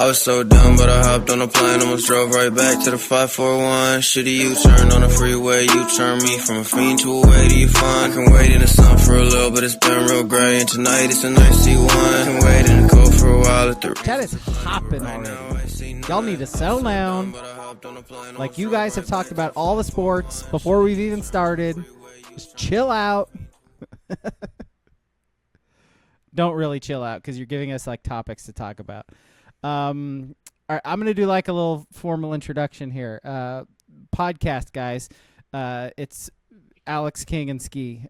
I was so dumb, but I hopped on a plane, almost drove right back to the 541. Shitty U-turn on the freeway, you turn me from a fiend to a way to you fun. I can wait in the sun for a little, but it's been real gray, and tonight it's a nice C1. I can wait in the cold for a while at the... Chat is hopping already. Y'all need to settle down. Like, you guys have talked about all the sports before we've even started. Just chill out. Don't really chill out, because you're giving us, like, topics to talk about. All right, I'm going to do like a little formal introduction here. Podcast guys, it's Alex King and Ski.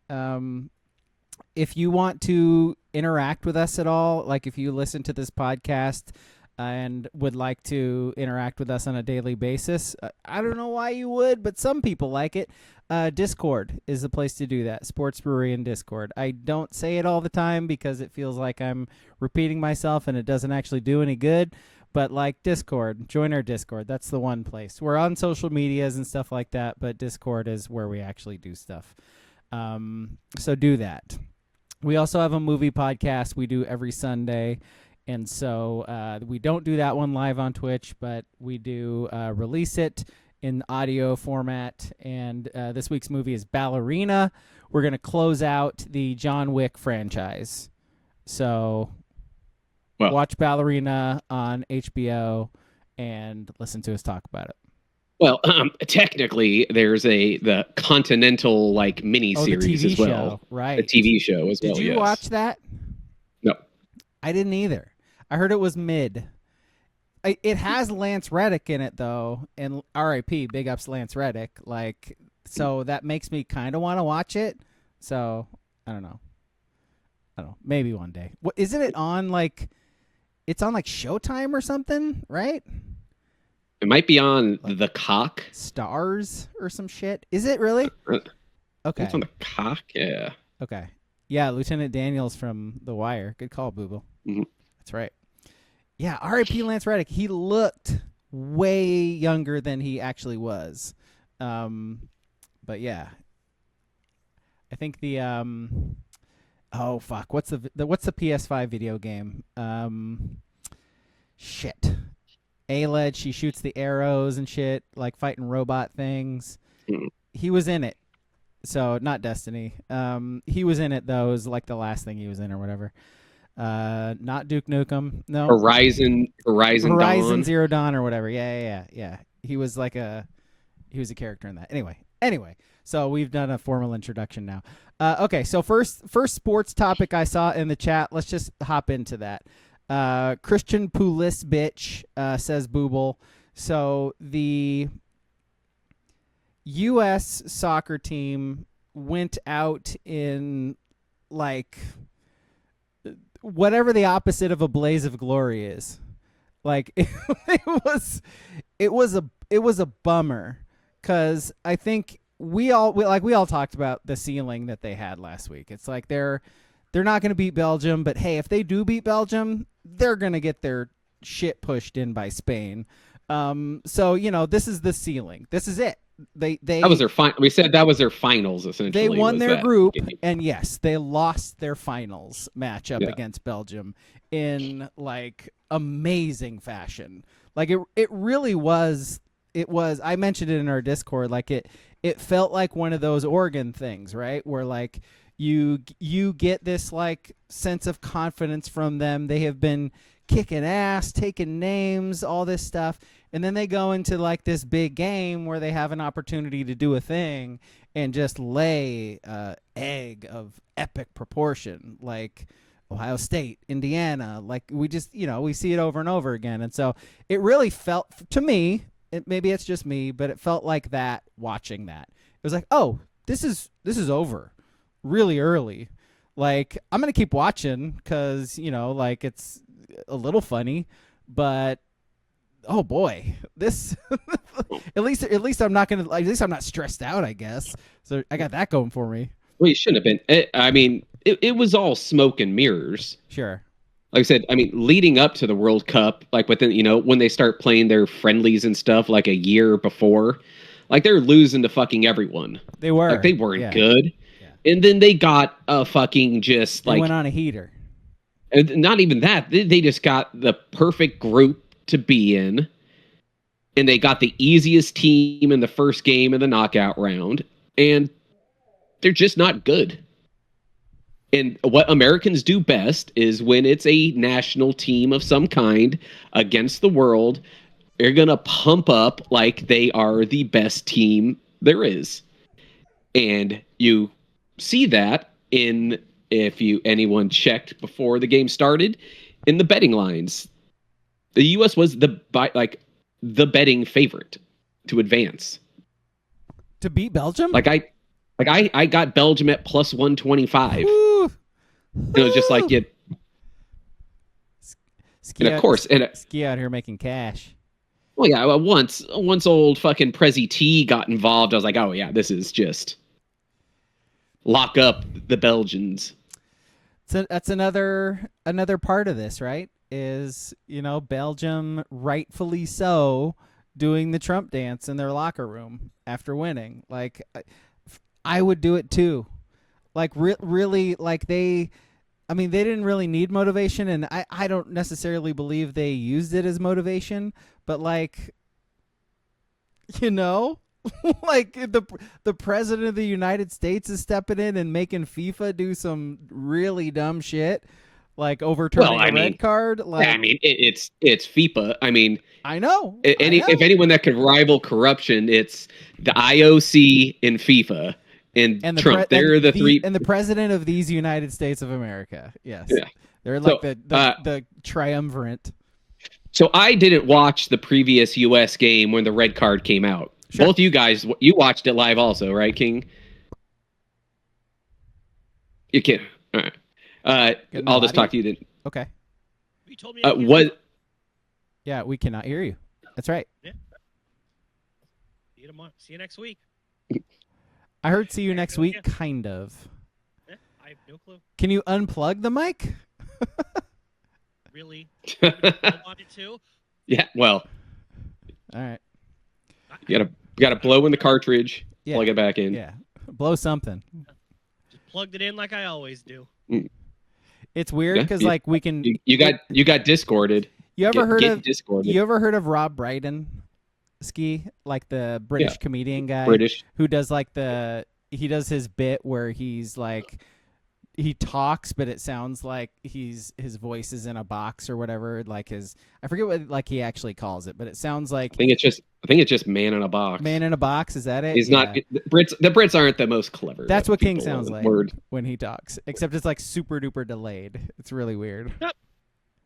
If you want to interact with us at all, like if you listen to this podcast and would like to interact with us on a daily basis, I don't know why you would, but some people like it. Discord is the place to do that. Sports Brewery and Discord. I don't say it all the time because it feels like I'm repeating myself and it doesn't actually do any good. But like Discord, join our Discord. That's the one place. We're on social medias and stuff like that, but Discord is where we actually do stuff. So do that. We also have a movie podcast we do every Sunday. And so we don't do that one live on Twitch, but we do release it in audio format, and this week's movie is Ballerina. We're going to close out the John Wick franchise. So watch Ballerina on HBO and listen to us talk about it. Well, technically, there's the Continental like mini series as well, show, right? The TV show as well. Did you watch that? No, I didn't either. I heard it was mid. It has Lance Reddick in it, though, and R.I.P. Big ups Lance Reddick. Like, so that makes me kind of want to watch it. So, I don't know. Maybe one day. What, isn't it on, like, it's on, like, Showtime or something, right? It might be on like The Cock. Stars or some shit. Is it really? Okay. It's on The Cock, yeah. Okay. Yeah, Lieutenant Daniels from The Wire. Good call, Booble. Mm-hmm. That's right. Yeah, R.I.P. Lance Reddick. He looked way younger than he actually was. But yeah, I think the oh fuck, what's the PS5 video game? Shit, Aled. She shoots the arrows and shit, like fighting robot things. Mm-hmm. He was in it, so not Destiny. He was in it though. It was like the last thing he was in or whatever. Not Duke Nukem. No. Horizon Dawn. Zero Dawn or whatever. Yeah. He was a character in that. Anyway. So we've done a formal introduction now. Okay. So first sports topic I saw in the chat. Let's just hop into that. Christian Pulisic, says Booble. So the U.S. soccer team went out in like whatever the opposite of a blaze of glory is. Like it was a bummer, because I think we all talked about the ceiling that they had last week. It's like they're not going to beat Belgium, but hey, if they do beat Belgium, they're going to get their shit pushed in by Spain. So this is the ceiling. This is it. That was their we said that was their finals, essentially. They won their group, and yes, they lost their finals matchup against Belgium in like amazing fashion. Like it really was. It was. I mentioned it in our Discord. Like it felt like one of those Oregon things, right? Where like you get this like sense of confidence from them. They have been kicking ass, taking names, all this stuff. And then they go into like this big game where they have an opportunity to do a thing and just lay an egg of epic proportion, like Ohio State, Indiana. Like we just, we see it over and over again. And so it really felt to me, maybe it's just me, but it felt like that watching that. It was like, oh, this is over really early. Like I'm going to keep watching because, like it's a little funny, but oh boy, this at least I'm not stressed out, I guess. So I got that going for me. Well, you shouldn't have been. It was all smoke and mirrors. Sure. Like I said, leading up to the World Cup, like within, when they start playing their friendlies and stuff, like a year before, like they're losing to fucking everyone. They were. Like they weren't good. Yeah. And then they got a fucking just like went on a heater. Not even that. They just got the perfect group to be in, and they got the easiest team in the first game in the knockout round, and they're just not good. And what Americans do best is when it's a national team of some kind against the world, they're going to pump up like they are the best team there is. And you see that anyone checked before the game started, in the betting lines. The U.S. was the betting favorite to advance. To beat Belgium? I got Belgium at plus 125. Woo. It was just like it. And of course, Ski out here making cash. Well, yeah. Once old fucking Prezi T got involved, I was like, oh yeah, this is just lock up the Belgians. So that's another part of this, right? Is, Belgium, rightfully so, doing the Trump dance in their locker room after winning. Like, I would do it too. Like, really, like they didn't really need motivation, and I don't necessarily believe they used it as motivation, but like, like the president of the United States is stepping in and making FIFA do some really dumb shit, like overturning a red card. Like, yeah, it's FIFA. I know. If anyone that could rival corruption, it's the IOC and FIFA. And Trump, they're the three, and the president of these United States of America. Yes, yeah. They're like the triumvirate. So I didn't watch the previous U.S. game when the red card came out. Sure. Both you guys, you watched it live, also, right, King? You can. All right. I'll just talk to you then. Okay. You told me. What? Yeah, we cannot hear you. That's right. Yeah. See you next week. I heard see you next week, kind of. Yeah, I have no clue. Can you unplug the mic? Really? I wanted to. Yeah, well. All right. You gotta blow in the cartridge, plug it back in. Yeah, blow something. Just plugged it in like I always do. It's weird because like we can. You got discorded. You ever heard of discorded? You ever heard of Rob Brydon? Ski, like the British comedian guy who does like he does his bit where he's like he talks but it sounds like his voice is in a box or whatever, like I forget what like he actually calls it, but it sounds like I think it's just man in a box. Man in a box, is that it? He's not the Brits aren't the most clever. That's what King sounds like when he talks, except it's like super duper delayed. It's really weird. Yep.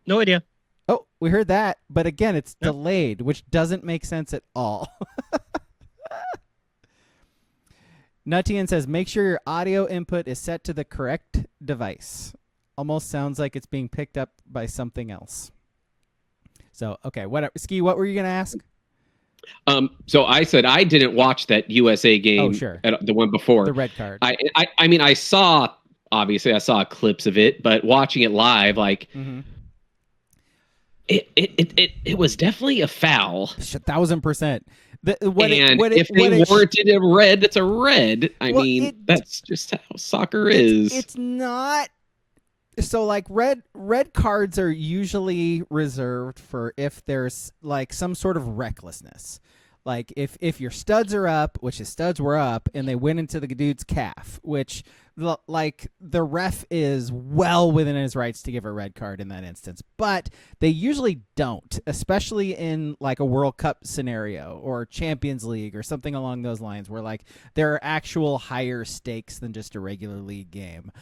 No idea. Oh, we heard that, but again, it's delayed, which doesn't make sense at all. Nutian says, make sure your audio input is set to the correct device. Almost sounds like it's being picked up by something else. So, okay, whatever. Ski, what were you going to ask? So I said I didn't watch that USA game. Oh, sure. The one before. The red card. I saw clips of it, but watching it live, like... Mm-hmm. It was definitely a foul. 1,000%. If they warranted a red, it's a red. That's just how soccer is. It's not. So, like, red cards are usually reserved for if there's, like, some sort of recklessness. Like, if your studs are up, which his studs were up, and they went into the dude's calf, which... like the ref is well within his rights to give a red card in that instance, but they usually don't, especially in like a World Cup scenario or Champions League or something along those lines where like there are actual higher stakes than just a regular league game.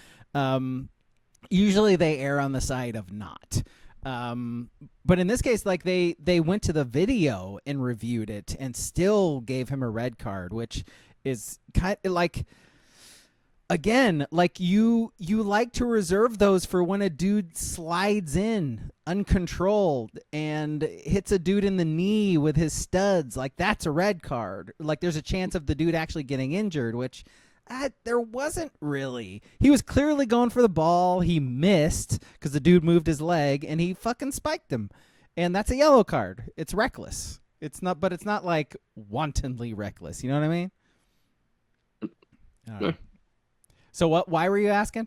Usually they err on the side of not. But in this case, like they went to the video and reviewed it and still gave him a red card, which is kind of like... Again, like you like to reserve those for when a dude slides in uncontrolled and hits a dude in the knee with his studs. Like that's a red card. Like there's a chance of the dude actually getting injured, which there wasn't really. He was clearly going for the ball. He missed because the dude moved his leg and he fucking spiked him. And that's a yellow card. It's reckless. It's not like wantonly reckless. You know what I mean? All right. So why were you asking?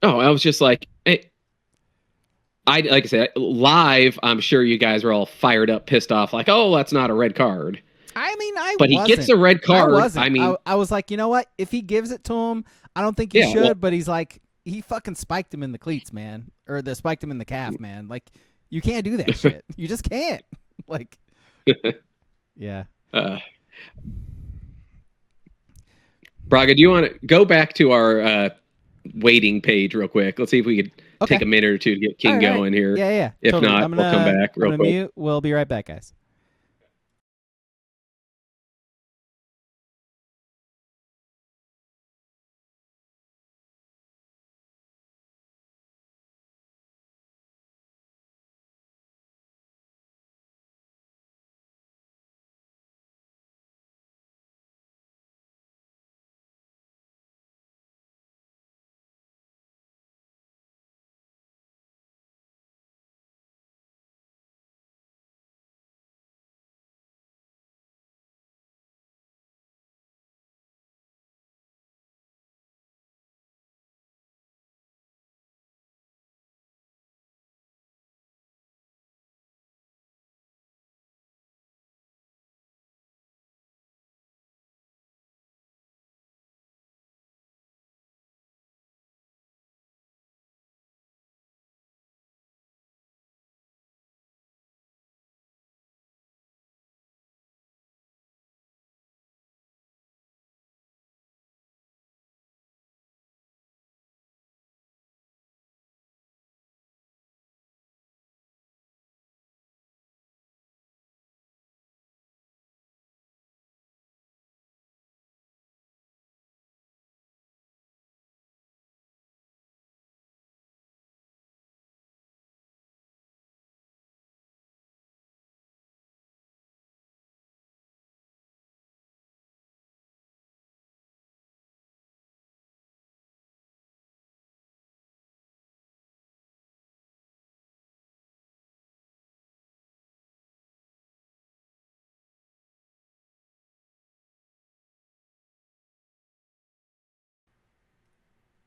Oh, I was just like, hey, like I said, live, I'm sure you guys were all fired up, pissed off, like, oh, that's not a red card. But he gets a red card. I was like, you know what? If he gives it to him, I don't think he should. But he's like, he fucking spiked him in the cleats, man, or spiked him in the calf, man. Like, you can't do that shit. You just can't. Like, yeah. Braga, do you want to go back to our waiting page real quick? Let's see if we could take a minute or two to get King going here. Yeah. If totally. Not, we'll come back real quick. Mute. We'll be right back, guys.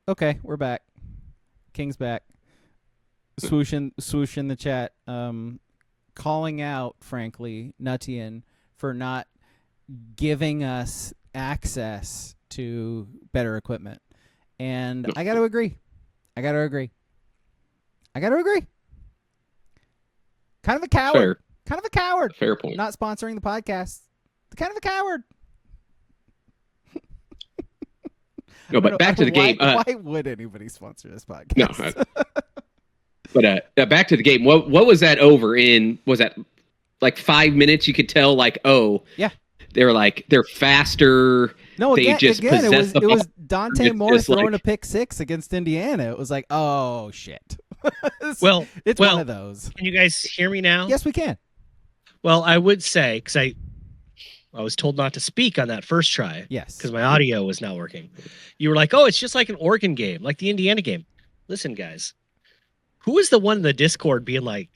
Okay, we're back. King's back. Swoosh in the chat. Calling out, frankly, Nutian for not giving us access to better equipment. And I got to agree. Kind of a coward. Fair point. Not sponsoring the podcast. Kind of a coward. No, but back to the game. Why would anybody sponsor this podcast? No, but back to the game. What was that over in? Was that like 5 minutes? You could tell, like, oh, yeah, they're faster. No, it was Dante Moore throwing a pick six against Indiana. It was like, oh shit. it's one of those. Can you guys hear me now? Yes, we can. Well, I would say, because I was told not to speak on that first try. Yes. Because my audio was not working. You were like, oh, it's just like an Oregon game, like the Indiana game. Listen, guys, who is the one in the Discord being like,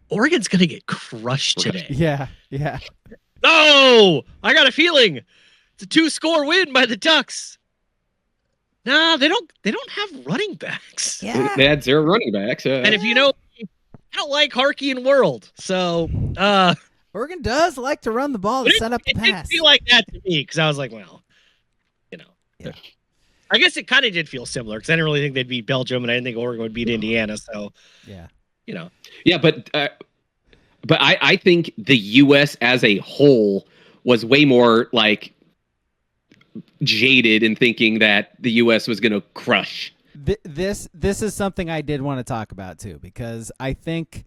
Oregon's going to get crushed today? Yeah. No, I got a feeling it's a 2-score win by the Ducks. No, they don't have running backs. Yeah. They had 0 running backs. And if you know, I don't like Harkey and World. So, Oregon does like to run the ball to set up the pass. It didn't feel like that to me because I was like, well, yeah. I guess it kind of did feel similar because I didn't really think they'd beat Belgium and I didn't think Oregon would beat Indiana. So, yeah, Yeah, but I think the U.S. as a whole was way more like jaded in thinking that the U.S. was going to crush. This is something I did want to talk about too, because I think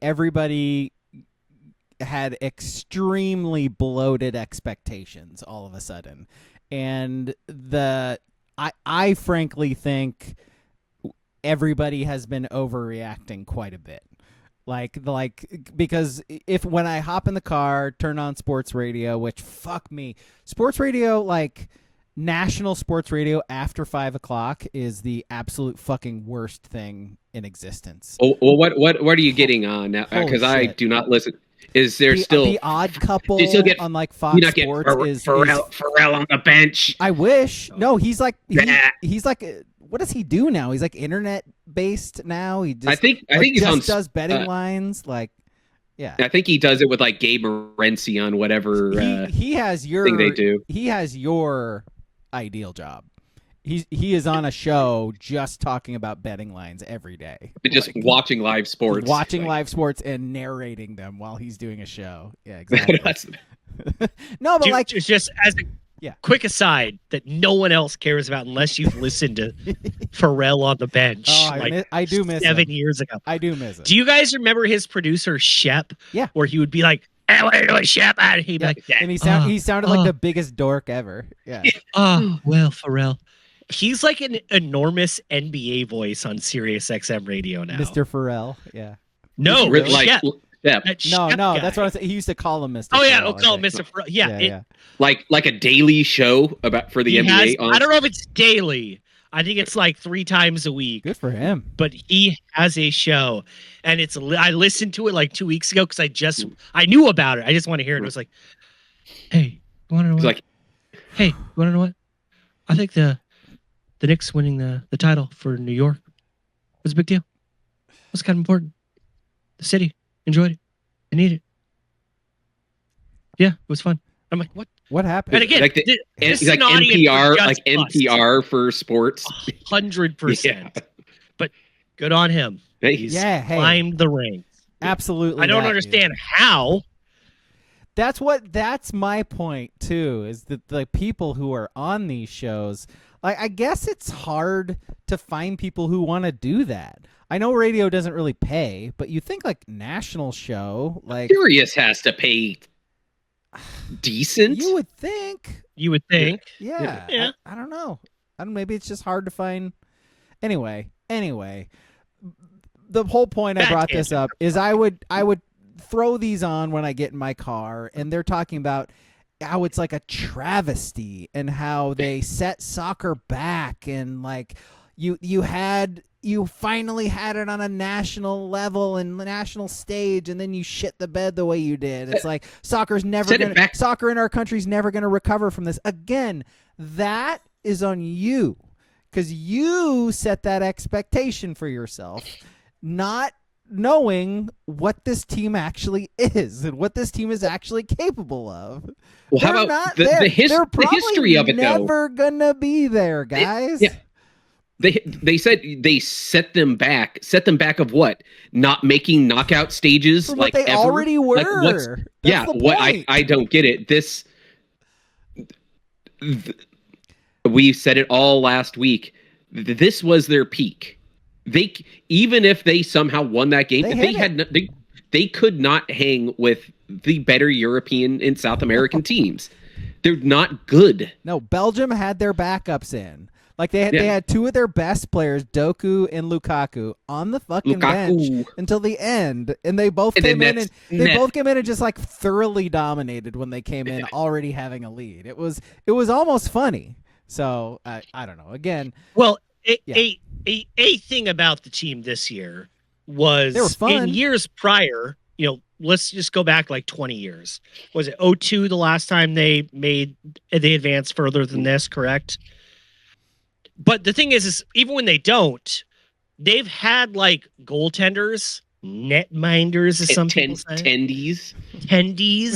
everybody had extremely bloated expectations all of a sudden, and I frankly think everybody has been overreacting quite a bit. Like because when I hop in the car, turn on sports radio, which fuck me, sports radio, like national sports radio after 5 o'clock is the absolute fucking worst thing in existence. Oh, well, what are you getting on now? Because I do not listen. Is there still the Odd Couple on like Fox Sports is Pharrell on the bench? I wish. No, he's like what does he do now? He's like internet based now. He just I think he's just on does betting lines. Like, yeah, I think he does it with like Gabe Morency on whatever he has your thing they do. He has your ideal job. He is on a show just talking about betting lines every day. Just watching live sports. Live sports and narrating them while he's doing a show. Yeah, exactly. No, but like just as a quick aside that no one else cares about unless you've listened to Pharrell on the bench. Oh, I do miss 7 him. years ago. I do miss him. Do you guys remember his producer Shep? Yeah. Where he would be like, "Hey, what are you doing, Shep?" And he'd be like, and he sounded like the biggest dork ever. Yeah. Well, Pharrell. He's like an enormous NBA voice on Sirius XM radio now. Mr. Pharrell. Yeah. No, like Shep. No, guy. That's what I said. He used to call him Mr. Oh yeah, Pharrell, we'll call him Mr. Pharrell. Yeah, like a daily show for the NBA. I don't know if it's daily. I think it's like 3 times a week. Good for him. But he has a show, and I listened to it like 2 weeks ago because I knew about it. I just want to hear it. It was like, hey, you want to know what? Like, hey, you want to know what? I think the Knicks winning the title for New York was a big deal. It was kind of important. The city enjoyed it. They needed it. Yeah, it was fun. I'm like, what? What happened? And again, like NPR for sports. 100%. But good on him. He's climbed the ranks. Absolutely. I don't understand how. That's my point too, is that the people who are on these shows, like, I guess it's hard to find people who want to do that. I know radio doesn't really pay, but you think like national show, like Sirius has to pay decent. You would think. Yeah. I don't know. Maybe it's just hard to find. Anyway, the whole point I brought this up is I would throw these on when I get in my car, and they're talking about how it's like a travesty and how they set soccer back, and like you finally had it on a national level and the national stage, and then you shit the bed the way you did. It's like soccer in our country's never gonna recover from this. Again, that is on you, because you set that expectation for yourself, not knowing what this team actually is and what this team is actually capable of. Well, how about the history of it, though? Never gonna be there, guys. They said they set them back of what? Not making knockout stages from like what they ever? already were. I don't get it. We said it all last week. This was their peak. Even if they somehow won that game, they could not hang with the better European and South American teams. They're not good. No, Belgium had their backups in. Like they had 2 of their best players, Doku and Lukaku, on the fucking bench until the end, and they both came in and just like thoroughly dominated when they came in already having a lead. It was almost funny. So I don't know. Again, well, a thing about the team this year was they were fun. In years prior. Let's just go back like 20 years. Was it 2002 the last time they advanced further than this? Correct. But the thing is even when they don't, they've had like goaltenders, netminders, as some people say. Tendies.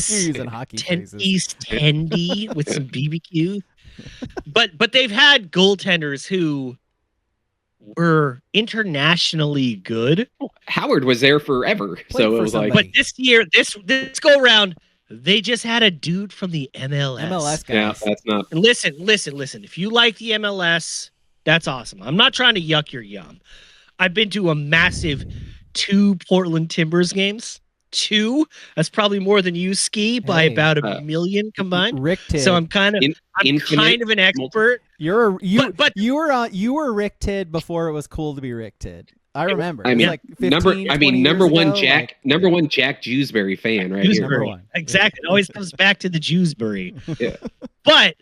You're using hockey phrases. Tendy with some BBQ. But they've had goaltenders who were internationally good. Howard was there forever. So it was like, but this year, this go around, they just had a dude from the MLS. MLS guys. Yeah, that's not. And listen. If you like the MLS, that's awesome. I'm not trying to yuck your yum. I've been to a massive 2 Portland Timbers games. 2. That's probably more than you ski by about a million combined. Rick-ted. So I'm kind of an expert. You were Rick-ted before it was cool to be Rick-ted. I remember. I mean, like 15, number one Jack Jewsbury fan, right? Jewsbury. Here. Exactly. It always comes back to the Jewsbury. Yeah. But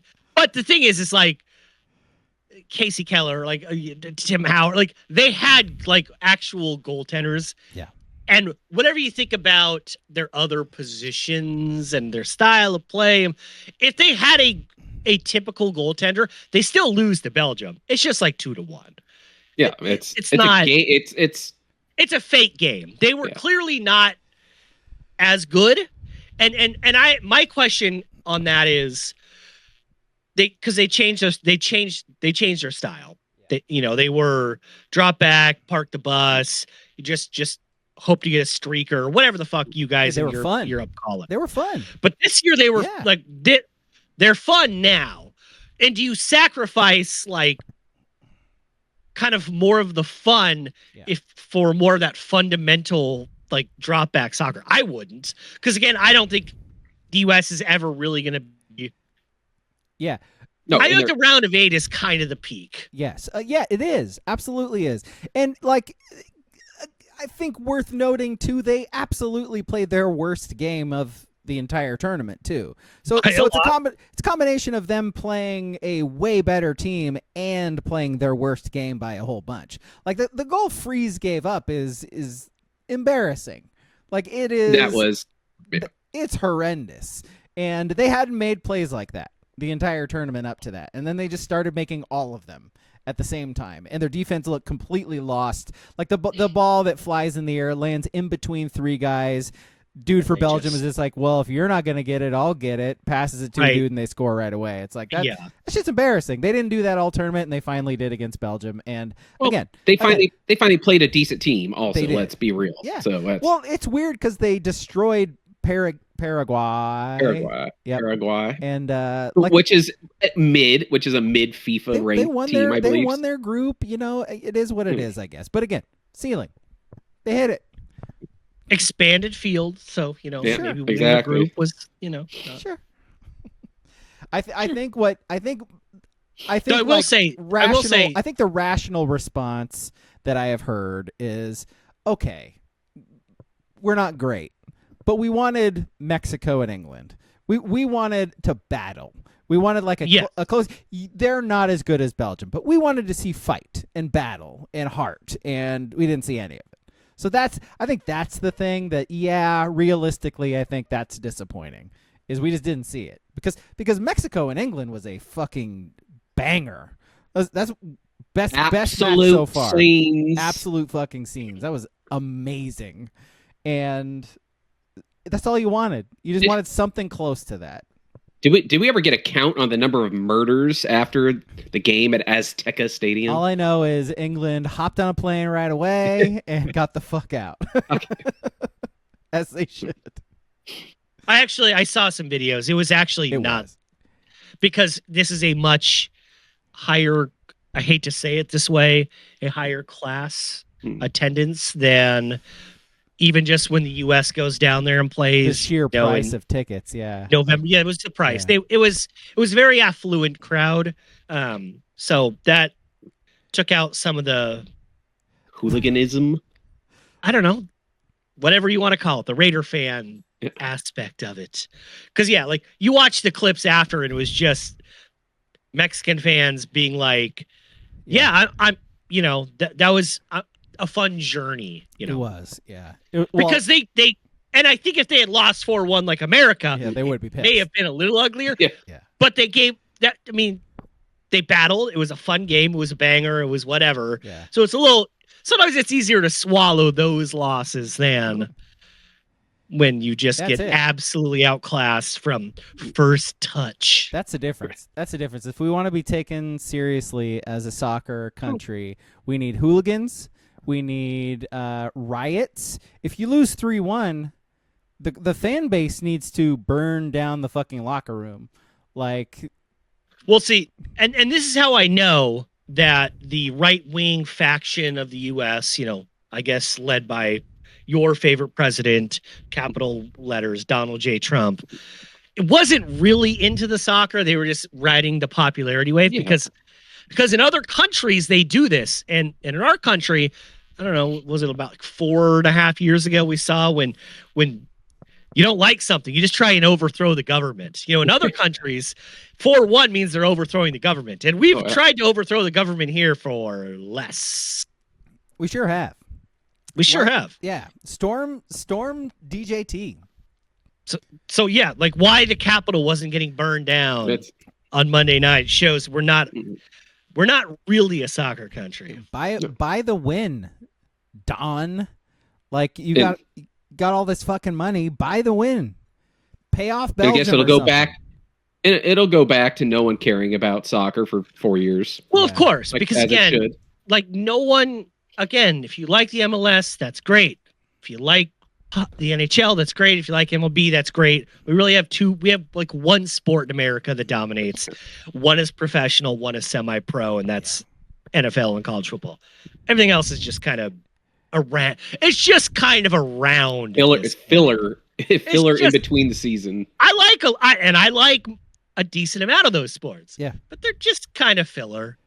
the thing is like Casey Keller, like Tim Howard, like they had like actual goaltenders. Yeah. And whatever you think about their other positions and their style of play, if they had a typical goaltender, they still lose to Belgium. It's just like 2-1. Yeah, it's not. It's a fake game. They were clearly not as good. And my question on that is they changed their style. They were drop back, park the bus. You just hope to get a streaker or whatever the fuck you guys in Europe call it. They were fun. But this year they were they're fun now. And do you sacrifice like kind of more of the fun if for more of that fundamental like drop back soccer? I wouldn't, because again, I don't think the US is ever really going to be. Yeah. No, I think the round of 8 is kind of the peak. Yes. It is. Absolutely is. And like, I think worth noting too, they absolutely played their worst game of the entire tournament too. So it's a combination of them playing a way better team and playing their worst game by a whole bunch. Like the goal Freeze gave up is embarrassing. Like it is. It's horrendous. And they hadn't made plays like that the entire tournament up to that. And then they just started making all of them at the same time. And their defense looked completely lost. Like the ball that flies in the air lands in between 3 guys. Dude for Belgium is just like, well, if you're not going to get it, I'll get it. Passes it to a dude and they score right away. It's like, that's just embarrassing. They didn't do that all tournament and they finally did against Belgium. And they finally played a decent team also, let's be real. Yeah. So well, it's weird because they destroyed Paraguay. Yep. Paraguay. And which is a mid FIFA ranked team, I believe. They won their group, it is what it is, I guess. But again, ceiling. They hit it. Expanded field, so maybe the group was sure. I think the rational response that I have heard is, okay, we're not great, but we wanted Mexico and England. We wanted to battle. We wanted like a close. They're not as good as Belgium, but we wanted to see fight and battle and heart, and we didn't see any of it. So I think that's the thing that, realistically, I think that's disappointing, is we just didn't see it. Because Mexico and England was a fucking banger. That's best match so far. Scenes. Absolute fucking scenes. That was amazing. And that's all you wanted. You just wanted something close to that. Did we ever get a count on the number of murders after the game at Azteca Stadium? All I know is England hopped on a plane right away and got the fuck out. As they should. I saw some videos. It was actually because this is a much higher, I hate to say it this way, a higher class attendance than even just when the U.S. goes down there and plays. The sheer price of tickets, November, it was the price. Yeah. It was very affluent crowd, so that took out some of the hooliganism. I don't know, whatever you want to call it, the Raider fan aspect of it. Because like you watch the clips after, and it was just Mexican fans being like, I'm that was a fun journey, It was, because they and I think if they had lost 4-1 like America, they would be pissed. May have been a little uglier. Yeah. But they gave that. I mean, they battled. It was a fun game. It was a banger. It was whatever. Yeah. So it's a little. Sometimes it's easier to swallow those losses than when you just get absolutely outclassed from first touch. That's the difference. If we want to be taken seriously as a soccer country, we need hooligans. We need riots. If you lose 3-1, the fan base needs to burn down the fucking locker room. Like, we'll see. And this is how I know that the right-wing faction of the U.S., I guess led by your favorite president, capital letters, Donald J. Trump, it wasn't really into the soccer. They were just riding the popularity wave because in other countries they do this. And in our country, I don't know, was it about 4.5 years ago we saw when you don't like something, you just try and overthrow the government. In other countries, 4-1 means they're overthrowing the government. And we've tried to overthrow the government here for less. We sure have. Yeah. Storm DJT. So like why the Capitol wasn't getting burned down. on Monday night shows we're not really a soccer country. Buy the win, Don. Like you got all this fucking money. Buy the win. Pay off Belgium. I guess it'll go back. It'll go back to no one caring about soccer for 4 years. Well, of course, like, because as again, it should. like no one. Again, if you like the MLS, that's great. If you like the NHL, that's great. If you like MLB, that's great. We really have like one sport in America that dominates. One is professional, one is semi-pro, and that's NFL and college football. Everything else is just kind of around. It's just kind of around. Filler in between the season. I like a decent amount of those sports. Yeah. But they're just kind of filler.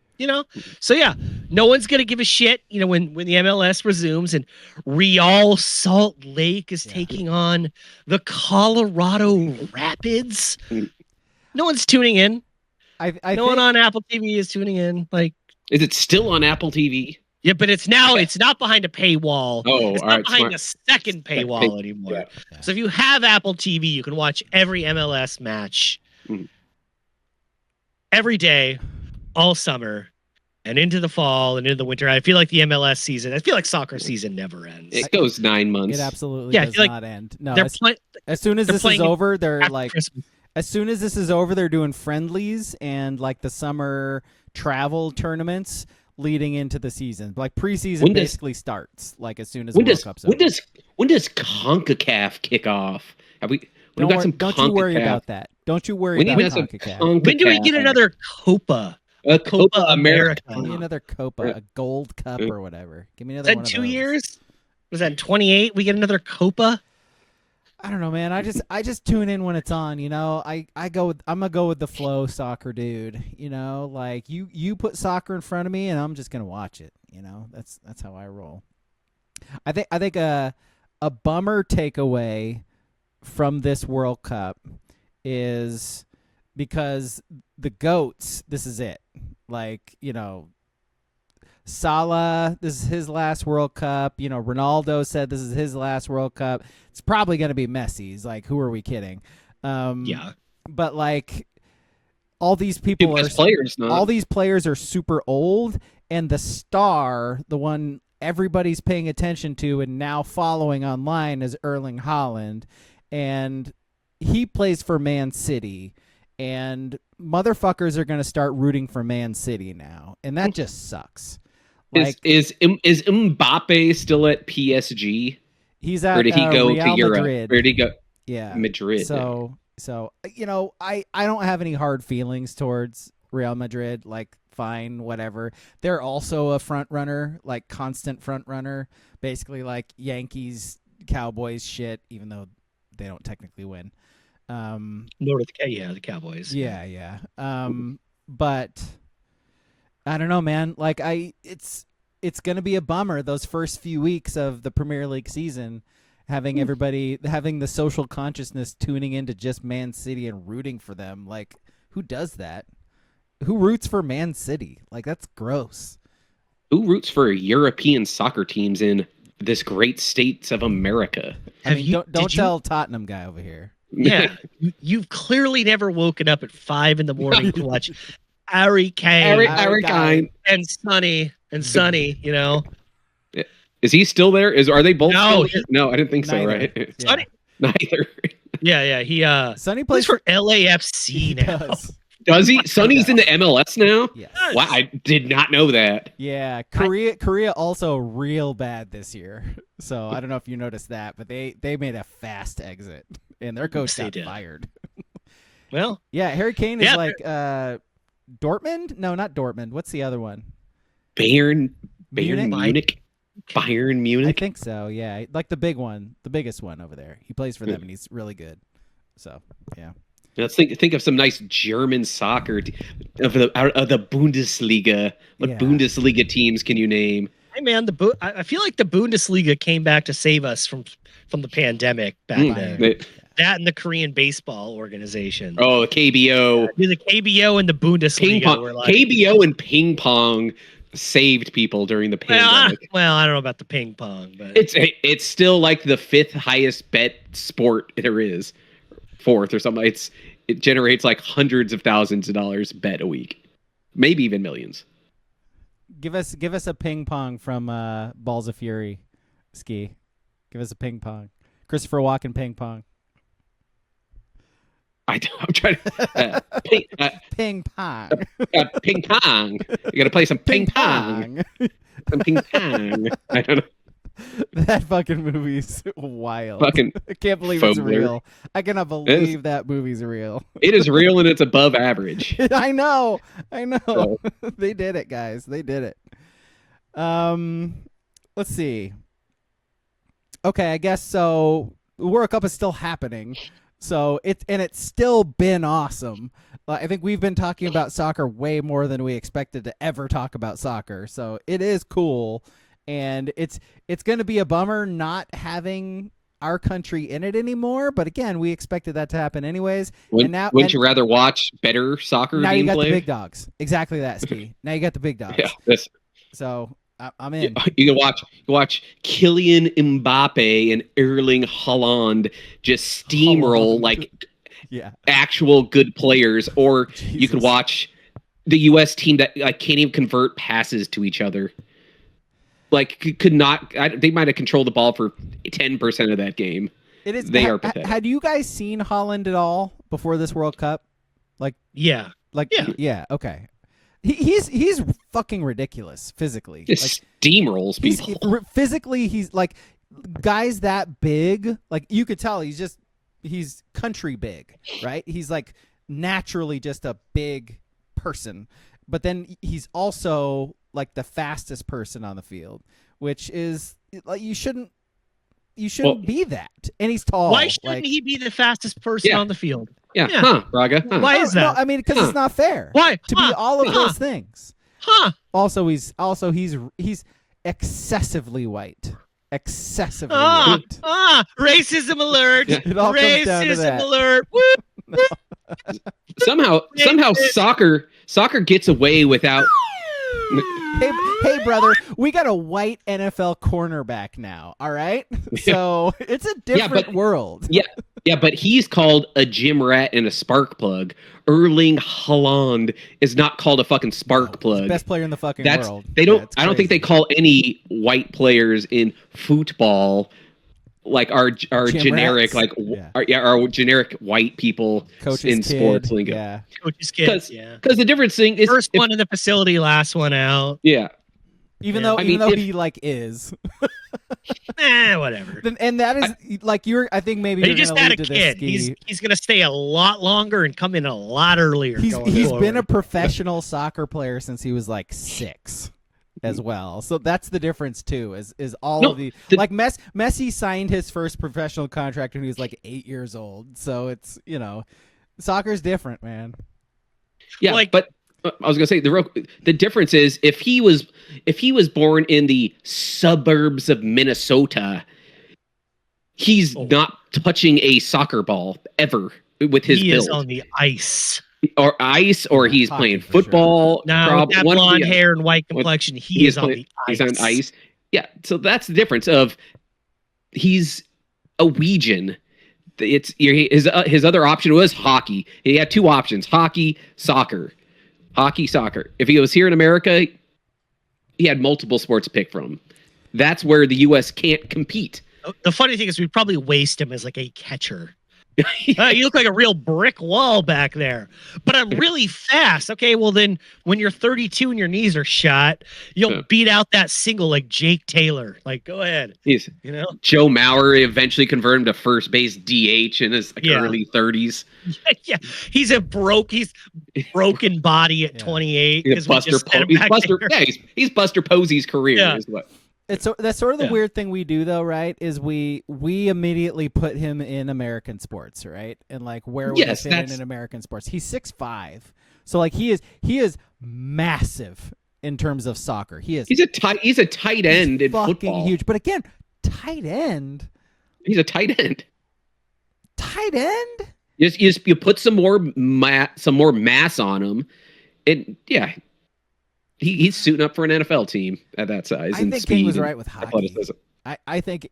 So yeah, no one's gonna give a shit. When the MLS resumes and Real Salt Lake is taking on the Colorado Rapids, no one's tuning in. No one on Apple TV is tuning in. Like, is it still on Apple TV? Yeah, but it's not behind a paywall. Oh, it's not behind a second paywall anymore. Yeah. So if you have Apple TV, you can watch every MLS match every day, all summer. And into the fall and into the winter. I feel like the MLS season, I feel like soccer season never ends. It goes 9 months. It absolutely does not end. No, as soon as this is over, they're like, Christmas. As soon as this is over, they're doing friendlies and like the summer travel tournaments leading into the season. Like preseason basically starts like as soon as the World Cup's over. When does CONCACAF kick off? Don't you worry about that. Don't you worry about CONCACAF. When do we get another Copa? A Copa America. Give me another Copa, a Gold Cup or whatever. Give me another one of those. 2 years? Was that in 28? We get another Copa? I don't know, man. I just tune in when it's on. I'm gonna go with the flow, soccer dude. Like you put soccer in front of me, and I'm just gonna watch it. That's how I roll. I think a bummer takeaway from this World Cup is because the GOATs, this is it. Like, Salah, this is his last World Cup. Ronaldo said this is his last World Cup. It's probably going to be Messi's. Like, who are we kidding? Yeah. But, like, all these people all these players are super old, and the star, the one everybody's paying attention to and now following online is Erling Haaland. And he plays for Man City. And motherfuckers are going to start rooting for Man City now, and that just sucks. Like, is Mbappe still at PSG? He's at or did he go Real to Europe? Madrid. Or did he go? Yeah, Madrid. So I don't have any hard feelings towards Real Madrid. Like, fine, whatever. They're also a front runner, like constant front runner, basically like Yankees, Cowboys shit, even though they don't technically win. The Cowboys. Yeah. But I don't know, man. Like it's gonna be a bummer those first few weeks of the Premier League season, having everybody having the social consciousness tuning into just Man City and rooting for them. Like, who does that? Who roots for Man City? Like, that's gross. Who roots for European soccer teams in this great states of America? Don't tell Tottenham guy over here. Yeah, you've clearly never woken up at 5 a.m. to watch Harry Kane and Sonny. Is he still there? Are they both? No, no, I didn't think so. Right? Yeah. Sonny, neither. Yeah. He Sonny plays for LAFC now. Does he? Sonny's in the MLS now? Yes. Wow, I did not know that. Yeah, Korea also real bad this year. So I don't know if you noticed that, but they made a fast exit and their coach got fired. Well, yeah, Harry Kane is like Dortmund? No, not Dortmund. What's the other one? Bayern Munich. Bayern Munich. I think so. Yeah, like the big one, the biggest one over there. He plays for them and he's really good. So, yeah. Let's think of some nice German soccer of the Bundesliga. What Bundesliga teams can you name? Hey man, I feel like the Bundesliga came back to save us from the pandemic back then. That and the Korean baseball organization. Oh, KBO. The KBO and the Bundesliga were like KBO and ping pong saved people during the pandemic. Well, I don't know about the ping pong, but it's still like the 5th highest bet sport there is. 4th or something. it generates like hundreds of thousands of dollars bet a week, maybe even millions. Give us a ping pong from Balls of Fury, Ski. Give us a ping pong. Christopher Walken ping pong. I'm trying to ping pong. Ping pong. You got to play some ping pong. Some ping pong. I don't know. That fucking movie's wild. Fucking I can't believe it's real. I cannot believe that movie's real. It is real and it's above average. I know. So. They did it, guys. They did it. Let's see. Okay, I guess so. The World Cup is still happening. So it's still been awesome. I think we've been talking about soccer way more than we expected to ever talk about soccer. So it is cool. And it's going to be a bummer not having our country in it anymore. But again, we expected that to happen anyways. Wouldn't you rather watch better soccer now gameplay? You got the big dogs. Exactly that, Ski. Now you got the big dogs. Yeah, so I'm in. You can watch Kylian Mbappe and Erling Haaland just steamroll actual good players, or Jesus. You could watch the U.S. team that can't even convert passes to each other. Could not. They might have controlled the ball for 10% of that game. It is. They are pathetic. Had you guys seen Haaland at all before this World Cup? Yeah. Okay. He's fucking ridiculous physically. Just steamrolls people. Physically, he's like guys that big. Like you could tell, he's country big, right? He's like naturally just a big person, but then he's also like the fastest person on the field, which is like you shouldn't be that. And he's tall. Why shouldn't he be the fastest person on the field? Yeah. Huh, Braga. Huh. Why is that? No, I mean, because it's not fair. Why? To be all of those things. Huh. Also, he's excessively white. Excessively white. Racism alert. Yeah. It all comes down to that. Racism alert. Woo. Somehow soccer gets away without. Hey, brother, we got a white NFL cornerback now, all right? So it's a different world. Yeah, but he's called a gym rat and a spark plug. Erling Haaland is not called a fucking spark plug. Best player in the fucking world. I don't think they call any white players in football like our generic rats? Our generic white people Coach's in kid, sports lingo. Yeah. Coach's kids. Because the difference thing is first one in the facility, last one out. Yeah. Even though he is. Whatever. And that is I think maybe he just had a kid. He's gonna stay a lot longer and come in a lot earlier. He's been a professional soccer player since he was like 6 as well. So that's the difference too. Messi signed his first professional contract when he was like 8 years old. So it's soccer's different, man. Yeah, but I was gonna say the difference is if he was born in the suburbs of Minnesota, he's not touching a soccer ball ever with his build. He is on the ice. Or he's playing football. Sure. Now, with that blonde hair and white complexion, he is on the ice. He's on ice. Yeah, so that's the difference of he's a Ouijan. His other option was hockey. He had 2 options: hockey, soccer. Hockey, soccer. If he was here in America, he had multiple sports to pick from. That's where the U.S. can't compete. The funny thing is we'd probably waste him as like a catcher. You look like a real brick wall back there. But I'm really fast. Okay, well then when you're 32 and your knees are shot, you'll beat out that single like Jake Taylor. Like, go ahead. Joe Mauer eventually converted him to first base DH in his early 30s. Yeah. He's broken body at 28. He's Buster Posey's career. Yeah. Is what. That's sort of the weird thing we do, though, right? Is we immediately put him in American sports, right? And like where would he fit in American sports? He's 6'5", so like he is massive in terms of soccer. He's a tight end in fucking football. Huge, but again, tight end. He's a tight end. Tight end. You put some more mass on him, and he's suiting up for an NFL team at that size. I and think speed King was and right with hockey. athleticism. I think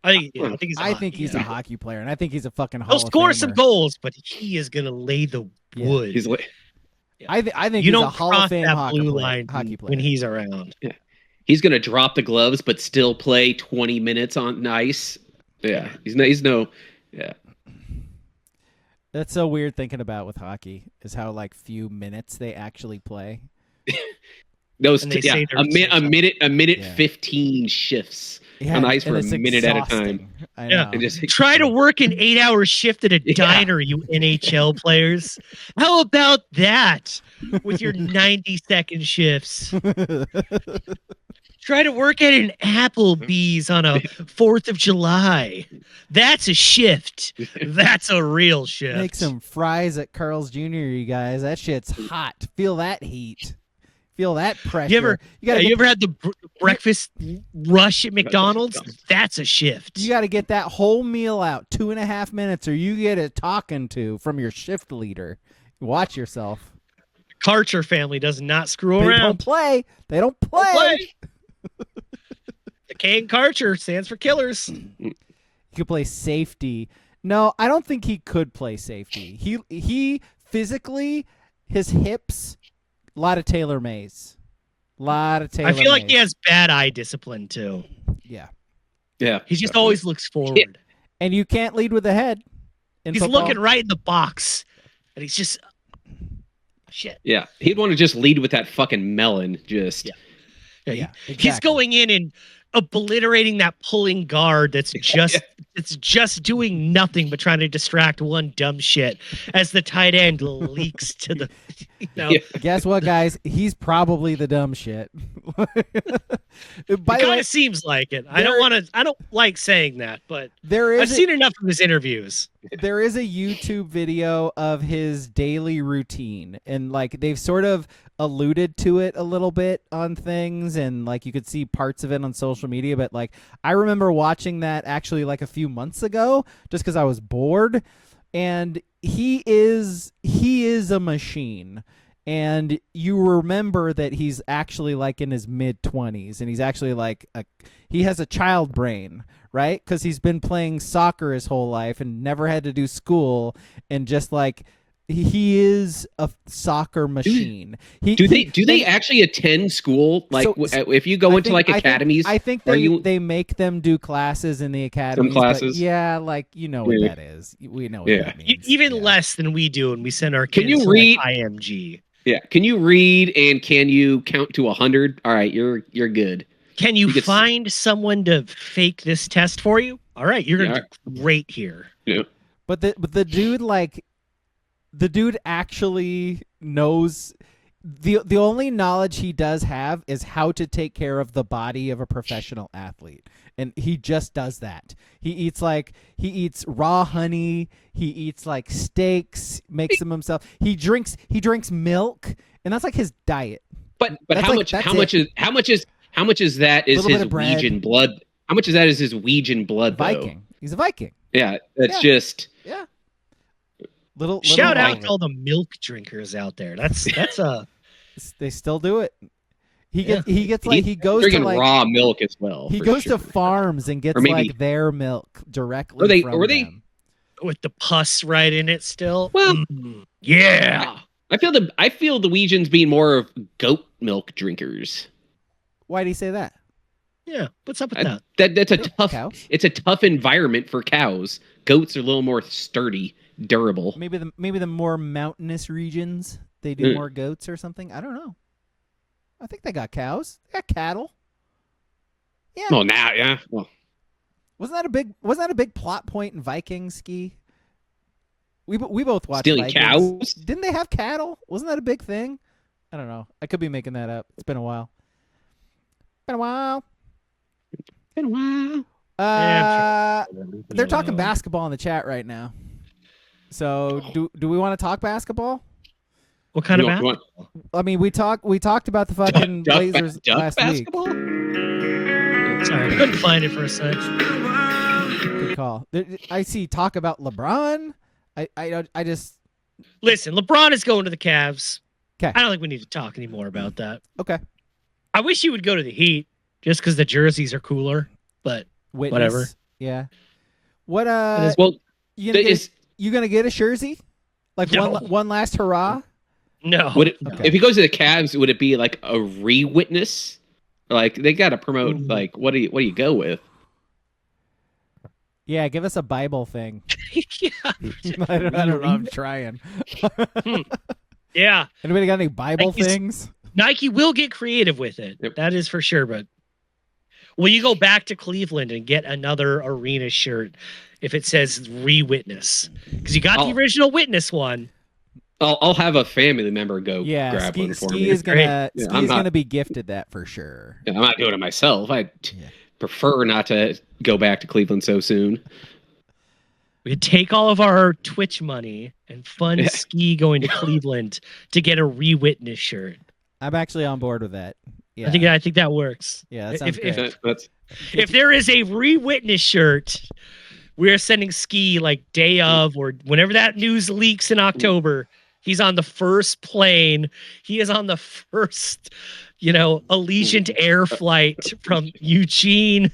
he's a hockey player, and I think he's a fucking Hall He'll of score Famer. some goals, but he is gonna lay the wood. He's like, I think you he's don't a Hall cross of Fame that hockey blue player. line Hockey player. when he's around. he's gonna drop the gloves, but still play 20 minutes on ice. Yeah, he's no. Yeah, That's so weird thinking about with hockey is how like few minutes they actually play. those And they say a minute Yeah. 15 shifts Yeah, on ice and for a it's minute at a exhausting. time. I Yeah. know. And just Try to work an 8-hour shift at a diner, you NHL players. How about that with your 90-second shifts? Try to work at an Applebee's on a 4th of July. That's a shift. That's a real shift. Make some fries at Carl's Jr., you guys. That shit's hot. Feel that heat. Feel that pressure. You ever had the breakfast rush at McDonald's? That's a shift. You got to get that whole meal out 2.5 minutes, or you get a talking to from your shift leader. Watch yourself. Karcher family does not screw They around. don't play. They don't play. The K in Karcher stands for killers. He could play safety. No, I don't think he could play safety. He physically, his hips, a lot of Taylor Mays. I feel like he has bad eye discipline too. Yeah. Yeah, He just always looks forward. And you can't lead with the head. in He's football. looking right in the box, and he's just shit. Yeah, he'd want to just lead with that fucking melon. Just Yeah, He's exactly. going in and obliterating that pulling guard that's just doing nothing but trying to distract one dumb shit as the tight end leaks to the Guess what, guys? He's probably the dumb shit. By it the kind way, of seems like it. I don't like saying that, but there I've is seen enough of his interviews. there is a YouTube video of his daily routine, and like they've sort of alluded to it a little bit on things, and like you could see parts of it on social media, but like I remember watching that actually like a few months ago just because I was bored, and he is a machine. And you remember that he's actually like in his mid-20s, and he's actually like he has a child brain, right? Because he's been playing soccer his whole life and never had to do school, and just like he is a soccer machine. Do they actually attend school? Like if you go into academies, I think they make them do classes in the academies. Some classes, but yeah, like you know what that is. We know what that means. Even less than we do, and we send our kids you to read IMG. Yeah, can you read and can you count to 100? All right, you're good. Can you find someone to fake this test for you? All right, you're gonna do great here. Yeah, but the dude the dude actually knows. The only knowledge he does have is how to take care of the body of a professional athlete, and he just does that. He eats raw honey. He eats like steaks, makes them himself. He drinks milk, and that's like his diet. But how much is that is his Ouijan blood? How much of that is his Ouijan blood? Viking. Though? He's a Viking. Yeah, that's just Little shout out to all the milk drinkers out there. That's a they still do it. He gets like he goes drinking to like raw milk as well. He goes to farms and gets like their milk directly from them. With the pus right in it still. Well, yeah. I feel the Ouijans being more of goat milk drinkers. Why do you say that? Yeah, what's up with that? That's a tough. Cows? It's a tough environment for cows. Goats are a little more sturdy, durable. Maybe the more mountainous regions they do more goats or something. I don't know. I think they got cows. They got cattle. Yeah. Oh, now, yeah. Well, wasn't that a big plot point in Vikings ski? We both watched stealing Vikings. cows. Didn't they have cattle? Wasn't that a big thing? I don't know. I could be making that up. It's been a while. They're talking basketball in the chat right now. So do we want to talk basketball? What kind of basketball? I mean, we talked about the fucking Blazers last basketball? Week. Sorry, I couldn't find it for a sec. Good call. I see talk about LeBron. I just listen. LeBron is going to the Cavs. Okay. I don't think we need to talk anymore about that. Okay. I wish you would go to the Heat just because the jerseys are cooler. But Witness. whatever. Yeah. What Well, you gonna get a jersey? Like No. one last hurrah? no. would it, Okay. if he goes to the Cavs, would it be like a re-witness? Like they got to promote. Like what do you go with? Yeah, give us a Bible thing. Yeah. I don't know. I'm trying. Yeah. Anybody got any Bible Nike's- things? Nike will get creative with it. Yep. That is for sure. But will you go back to Cleveland and get another arena shirt if it says re-witness? Because you got the original witness one. I'll have a family member go Yeah, grab one for Ski me. is gonna Yeah, Ski I'm is not- gonna be gifted that for sure. I'm not doing it myself. I Yeah. prefer not to go back to Cleveland so soon. We could take all of our Twitch money and fund Yeah. Ski going to Cleveland to get a re-witness shirt. I'm actually on board with that. Yeah, I think that works. yeah, that sounds if, great. That's if there is a re-witness shirt, we're sending Ski like day of or whenever that news leaks in October. He's on the first plane. He is on the first, Allegiant Air flight from Eugene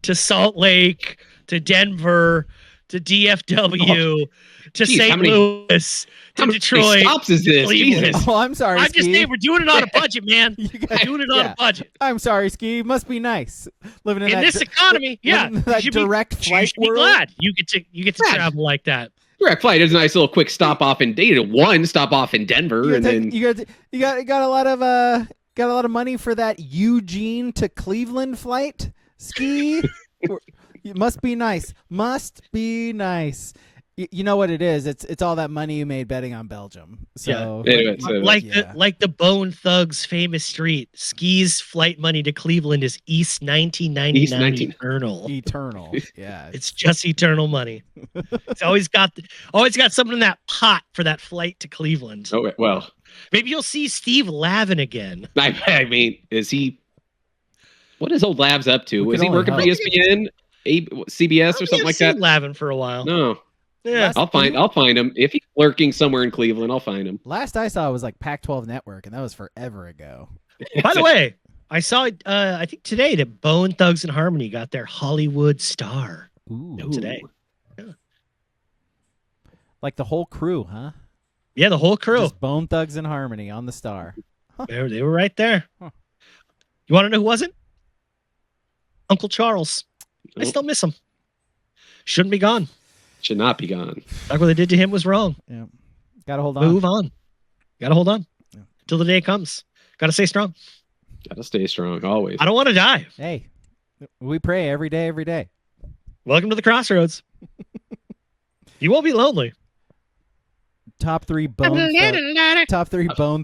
to Salt Lake to Denver to DFW to Geez, St. how many- Louis to how many Detroit. stops is this? Cleveland. Jesus. Oh, I'm sorry, I'm just Ski. saying we're doing it on a budget, man. You We're guys- doing it on yeah. a budget. I'm sorry, Ski. Must be nice living in In that this economy, yeah, living in that you should be- direct you flight should be world. glad you get to Glad. travel like that. Direct flight is a nice little quick stop off in data. One stop off in Denver, You and then got a lot of money for that Eugene to Cleveland flight. Ski. It must be nice. Must be nice. You know what it is? It's all that money you made betting on Belgium. So Yeah. Anyway, so- Like Yeah. the Bone Thugs famous street, Ski's flight money to Cleveland is East 1999 East 19 eternal. eternal. Yeah. It's just eternal money. It's always got something in that pot for that flight to Cleveland. oh well. Maybe you'll see Steve Lavin again. I mean, is he? What is old Labs up to? We Was can he working for only ESPN, CBS, or something like that? Lavin for a while. No, Yeah. I'll find him if he's lurking somewhere in Cleveland. I'll find him. Last I saw was like Pac-12 Network, and that was forever ago. By the way, I saw I think today that Bone Thugs and Harmony got their Hollywood star Ooh. today. Like the whole crew, huh? Yeah, the whole crew. Just Bone Thugs and Harmony on the star. They were right there. Huh. You want to know who wasn't? Uncle Charles. I Nope. still miss him. Shouldn't be gone. Should not be gone. Like what they did to him was wrong. Yeah. Got to hold on. Move on. Got to hold on Yeah. till the day comes. Got to stay strong. Gotta stay strong always. I don't want to die. Hey, we pray every day, every day. Welcome to the crossroads. You won't be lonely. Top three Bone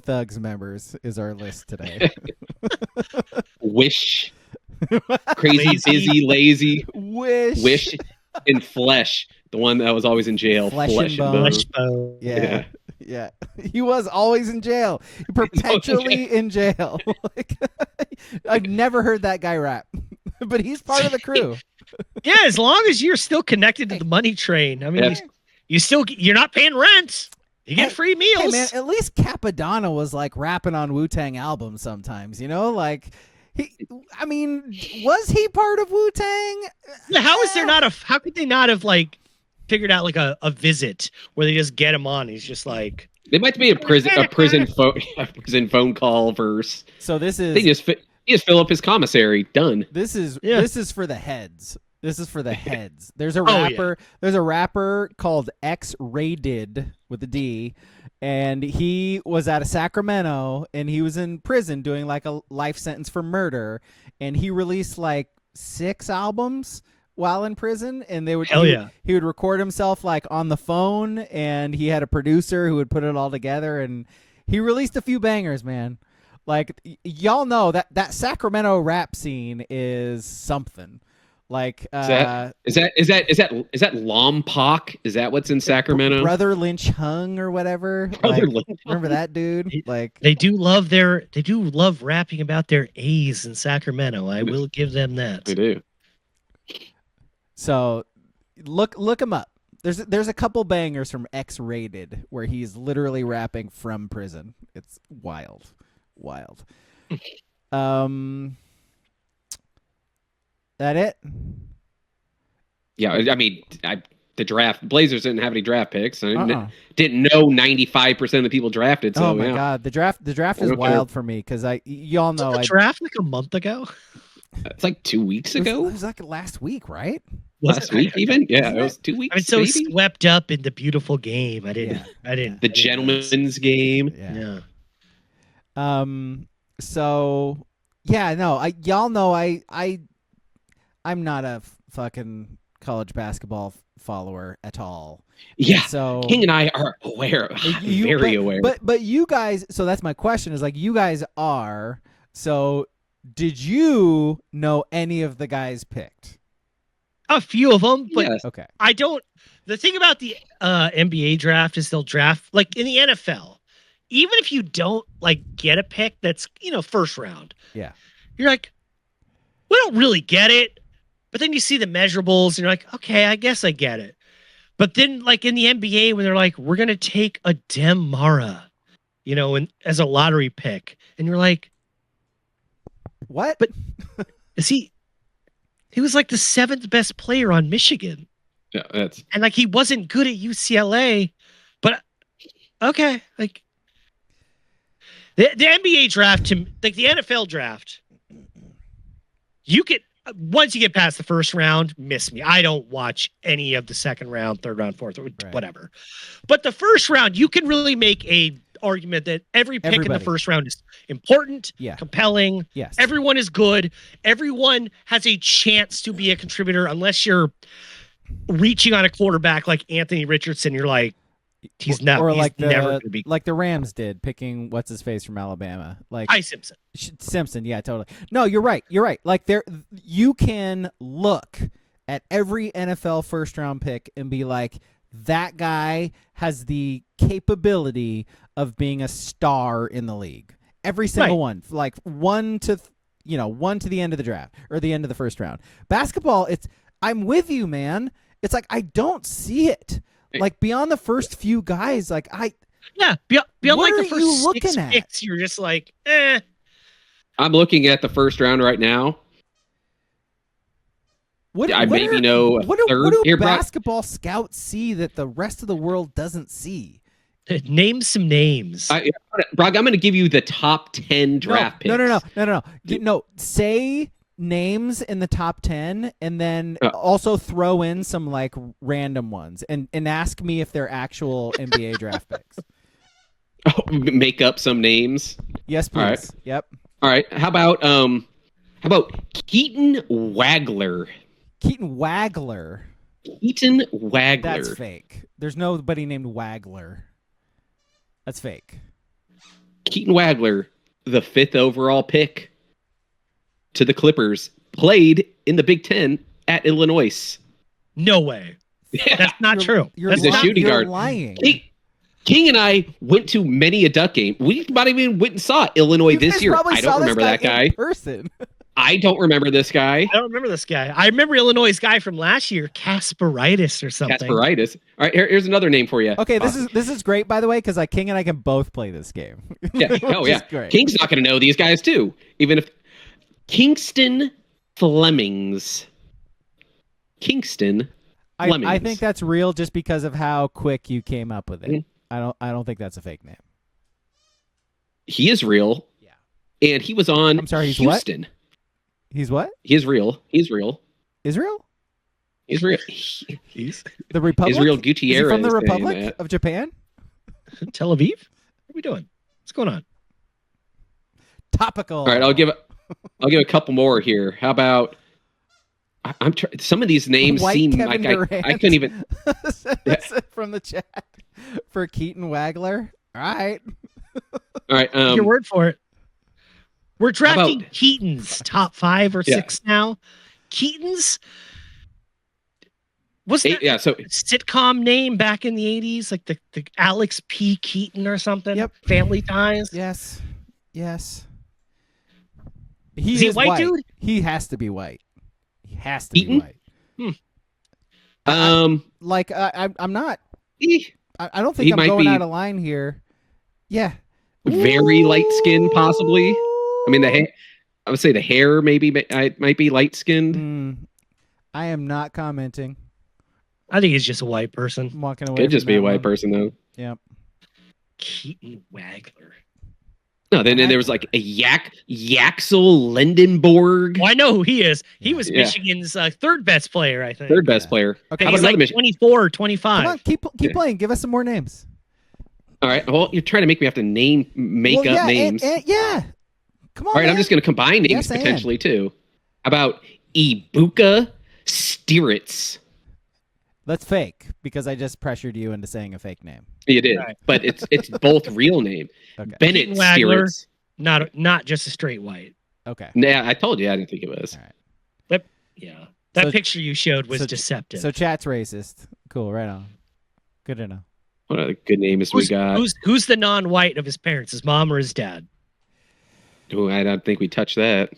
Thugs members is our list today. Wish, crazy, Lazy. busy, lazy. Wish. And Flesh, the one that was always in jail. Flesh and Bone. Wishbone. Yeah. Yeah. He was always in jail. Perpetually in jail. Like, I've never heard that guy rap. But he's part of the crew. Yeah, as long as you're still connected to the money train. I mean, Yes. you're not paying rent. You get free meals. Hey man, at least Capadonna was like rapping on Wu-Tang albums sometimes, like was he part of Wu-Tang? How is there not how could they not have like figured out like a visit where they just get him on? He's just like They might be a prison phone call verse. So this is They just fill up his commissary. Done. This is for the heads. This is for the heads. There's a yeah. rapper. There's a rapper called X-Rated with a D, and he was out of Sacramento, and he was in prison doing like a life sentence for murder, and he released like 6 albums while in prison, and they would he would record himself like on the phone, and he had a producer who would put it all together, and he released a few bangers, man. Like y'all know that Sacramento rap scene is something. Like Is that Lompoc? Is that what's in Sacramento? Brother Lynch Hung or whatever. Brother Like, Lynch. remember that dude? Like they do love rapping about their A's in Sacramento. I will give them that. They do. so look him up. There's a couple bangers from X-Rated where he's literally rapping from prison. It's wild. That it? Yeah, I mean, the draft Blazers didn't have any draft picks. I didn't know 95% of the people drafted. So, oh my god, the draft is wild for me because y'all know I draft like a month ago. It's like 2 weeks ago. It was like last week, right? Last week, even? Yeah, it was 2 weeks. I'm so swept up in the beautiful game. I didn't. The gentleman's game. Yeah. So yeah, no. Y'all know I'm not a fucking college basketball follower at all. Yeah. So King and I are aware, very aware. But you guys. So that's my question. Is like you guys are. So did you know any of the guys picked? A few of them, but yes. Okay. I don't. The thing about the NBA draft is they'll draft like in the NFL. Even if you don't like get a pick that's first round, yeah, you're like, we don't really get it. But then you see the measurables and you're like, okay, I guess I get it. But then like in the NBA when they're like, we're gonna take a Mara, as a lottery pick, and you're like, what? But is he? He was like the 7th best player on Michigan. Yeah, and like he wasn't good at UCLA, but okay, like the NBA draft like the NFL draft, you get once you get past the first round, miss me. I don't watch any of the second round, third round, fourth, whatever. But the first round, you can really make a argument that every pick in the first round is important, compelling. Yes. Everyone is good. Everyone has a chance to be a contributor unless you're reaching on a quarterback like Anthony Richardson. You're like, he's never going to be. Like the Rams did, picking what's his face from Alabama. Like Simpson. Simpson, yeah, totally. No, you're right. Like you can look at every NFL first round pick and be like, that guy has the capability of being a star in the league. Every single one, like one to the end of the draft or the end of the first round. Basketball, I'm with you, man. It's like I don't see it. Like beyond the first few guys, like beyond what like the first you looking 6 at? picks, you're just like, eh. I'm looking at the first round right now. What do basketball scouts see that the rest of the world doesn't see? Name some names. Braga, I'm going to give you the top 10 draft picks. No. Say names in the top 10 and then also throw in some like random ones and ask me if they're actual NBA draft picks. Oh, make up some names. Yes, please. All right. Yep. All right. How about Keaton Wagler? Keaton Wagler. That's fake. There's nobody named Wagler. That's fake. Keaton Wagler, the 5th overall pick to the Clippers, played in the Big Ten at Illinois. No way. Yeah. That's not true. He's a shooting guard. Lying. King and I went to many a Duck game. We might even went and saw Illinois this year. I don't remember that guy. In person. I don't remember this guy. I don't remember this guy. I remember Illinois' guy from last year, Kasperitis or something. Kasperitis. All right, here's another name for you. Okay, this is great, by the way, because King and I can both play this game. Yeah. Oh, yeah. King's not going to know these guys, too. Even if... Kingston Flemings. I think that's real just because of how quick you came up with it. Mm-hmm. I don't think that's a fake name. He is real. Yeah. And he was on he's Houston. What? He's what? He's real. Israel? He's real. He's the Republic? Israel Gutierrez. Is he from the Republic of Japan? Tel Aviv? What are we doing? What's going on? Topical. All right, I'll give a couple more here. How about some of these names seem Kevin like I couldn't even from the chat for Keaton Wagler. All right. All right. Your word for it. We're drafting Keatons top 5 or 6 now. Keatons? What's that sitcom name back in the 80s? Like the Alex P. Keaton or something? Yep. Family Ties? Yes. Is he a white dude? He has to be white. He has to be white. I'm not. I don't think I'm going out of line here. Yeah. Very light skin, possibly. I mean, I would say the hair might be light skinned. I am not commenting. I think he's just a white person. I'm walking away. Could just from be a that white one. person though. Yep. Keaton Wagler. No, then there was like a Yaxel Lendenborg. Well, I know who he is. He was Michigan's third best player, I think. Third best player. Okay, How He's about like another 24 or 25. Come on, keep playing. Give us some more names. All right. Well, you're trying to make me have to make up names. Yeah. Come on. All right, I'm man. just going to combine names Yes, potentially too. How about Ibuka Stiritz? That's fake because I just pressured you into saying a fake name. You did, Right. but it's both real name. Okay. Bennett Wagler. Stiritz. Not just a straight white. Okay. Yeah, I told you I didn't think it was. All right. Yeah. That So- picture you showed was so- deceptive. So chat's racist. Cool. Right on. Good to know. What other good names we got? Who's the non-white of his parents? His mom or his dad? Ooh, I don't think we touched that.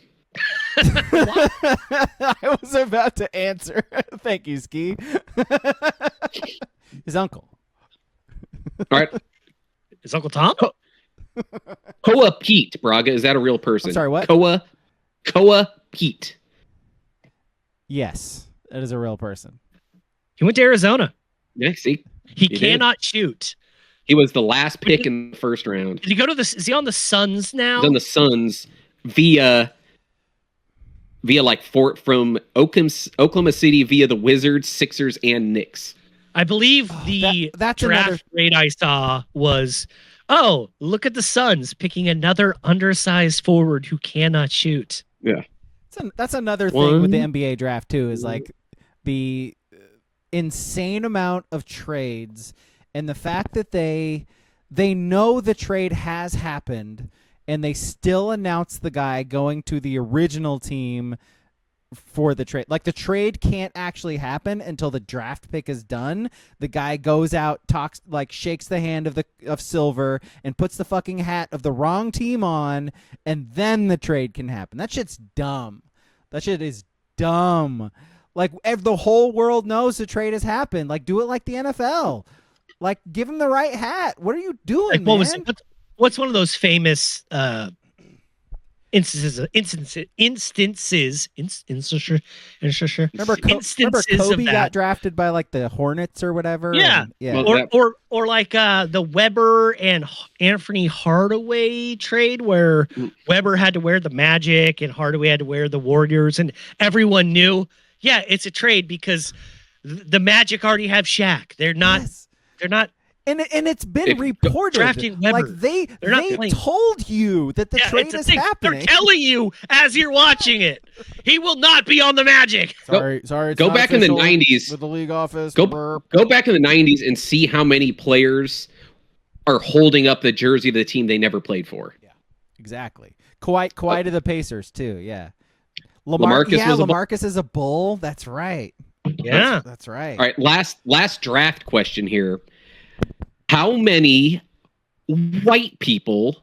I was about to answer. Thank you, Ski. His uncle. All right. His Uncle Tom? Koa Pete, Braga. Is that a real person? I'm sorry, what? Koa Pete. Yes, that is a real person. He went to Arizona. Yeah, see? He did. cannot shoot. He was the last pick in the first round. Did he go to the? Is he on the Suns now? He's on the Suns via like from Oklahoma City via the Wizards, Sixers, and Knicks. I believe the that's draft another- grade I saw was, oh, look at the Suns picking another undersized forward who cannot shoot. Yeah. That's another thing with the NBA draft too, is like the insane amount of trades and the fact that they know the trade has happened and they still announce the guy going to the original team for the trade. Like the trade can't actually happen until the draft pick is done. The guy goes out, talks, like shakes the hand of Silver and puts the fucking hat of the wrong team on, and then the trade can happen. That shit's dumb. That shit is dumb. Like the whole world knows the trade has happened. Like do it like the NFL. Like give him the right hat. What are you doing, Like, what man? was it? What's one of those famous instances? Remember instances Kobe of that. got drafted by like the Hornets or whatever? Yeah. And- yeah. Well, Or like the Weber and Anthony Hardaway trade where Weber had to wear the Magic and Hardaway had to wear the Warriors, and everyone knew, yeah, it's a trade because the Magic already have Shaq. They're not. Yes. They're not. And it's been reported. drafting Weber. Like they told you that the trade it's a is thing. happening. They're telling you as you're watching it. He will not be on the Magic. Sorry. It's Go not back in the official 90s. with the league office. Go back in the 90s and see how many players are holding up the jersey of the team they never played for. Yeah, exactly. Kawhi to the Pacers too. Yeah. LaMarcus is a Bull. That's right. Yeah. That's right. All right, last draft question here. How many white people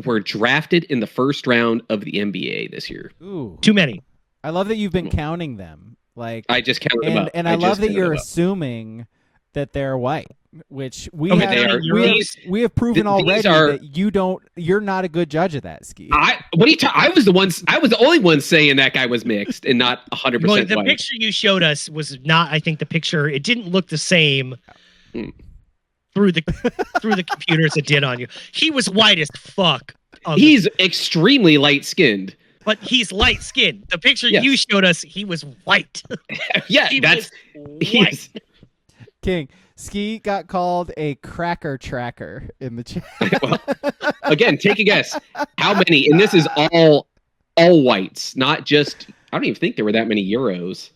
were drafted in the first round of the NBA this year? Ooh. Too many. I love that you've been counting them. Like I just counted them up. and I love that just you're counted them up. assuming that they're white, which we Okay, have, they are. we have proven these already are- that you're not a good judge of that, Ski. I was the only one saying that guy was mixed and not 100% Well, the white. picture you showed us was not. I think the picture. It didn't look the same through the computers it did on you. He was white as fuck. He's extremely light skinned. But he's light skinned. The picture Yes. you showed us, he was white. Yeah, He that's was he's, King Ski got called a cracker tracker in the chat. well, again, take a guess. How many? And this is all whites, not just. I don't even think there were that many Euros.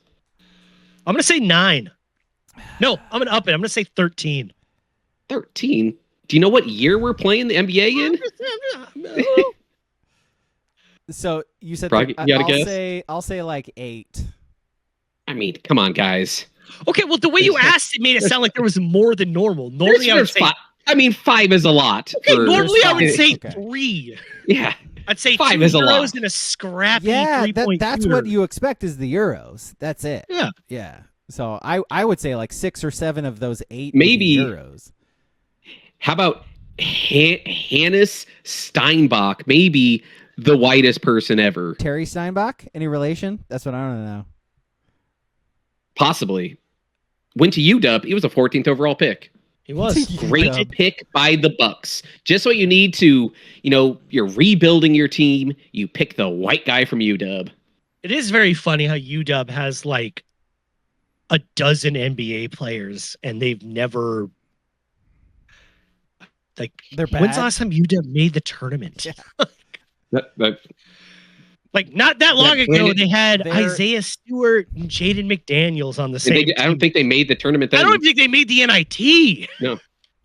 I'm gonna say 9. No, I'm gonna up it. I'm gonna say 13. 13. Do you know what year we're playing the NBA in? So you said Frog, that- you got a guess? I'll say like 8. I mean, come on, guys. Okay, well, the way you asked it made it sound like there was more than normal. Normally, I would There's say. five. I mean, 5 is a lot. Okay, for- normally I would There's say five. 3. Yeah. I'd say 5 2 is a Euros lot. and a scrappy Yeah, 3-point that's shooter. what you expect is the Euros. That's it. Yeah. Yeah. So I would say like 6 or 7 of those 8 Maybe- would be Euros. How about Hannes Steinbach? Maybe the whitest person ever. Terry Steinbach? Any relation? That's what I want to know. Possibly. Went to UW. He was a 14th overall pick. He was. Great pick by the Bucks. Just what you need to, you're rebuilding your team. You pick the white guy from UW. It is very funny how UW has like a dozen NBA players and they've never They're bad. When's the last time UW made the tournament? Yeah. Like not that long ago, they had they're- Isaiah Stewart and Jaden McDaniels on the same team. I don't think they made the tournament then. I don't think they made the NIT. No.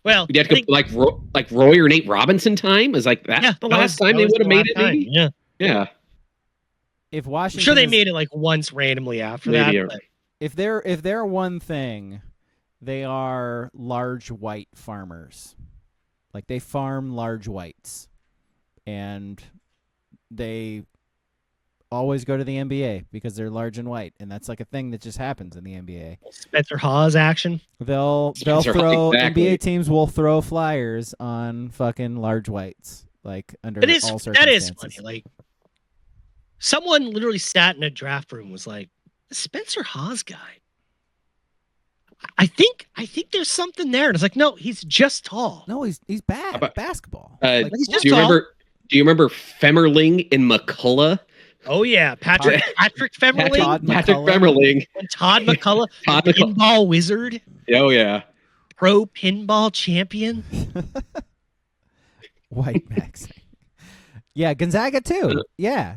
Well, You had to go like Roy or Nate Robinson time? Is like that the last time they would have made it, maybe? Yeah. Yeah. If I'm Washington sure they is- made it like once randomly after Maybe, that. or- But if they're one thing, they are large white farmers. Like they farm large whites, and they always go to the NBA because they're large and white, and that's like a thing that just happens in the NBA. Spencer Hawes action. They'll Spencer, throw exactly. NBA teams will throw flyers on fucking large whites, like under It is all that is circumstances. funny. Like someone literally sat in a draft room, was like, the Spencer Hawes guy. I think there's something there. And it's like, no, he's just tall. No, he's bad at basketball. Uh, Like, he's do just you tall. remember Femmerling in McCullough? Oh yeah, Patrick Femerling, Todd Patrick McCullough. Femmerling. and Todd McCullough, Todd the McCullough. pinball wizard, Oh yeah. pro pinball champion. White Maxing. Yeah, Gonzaga too. Yeah.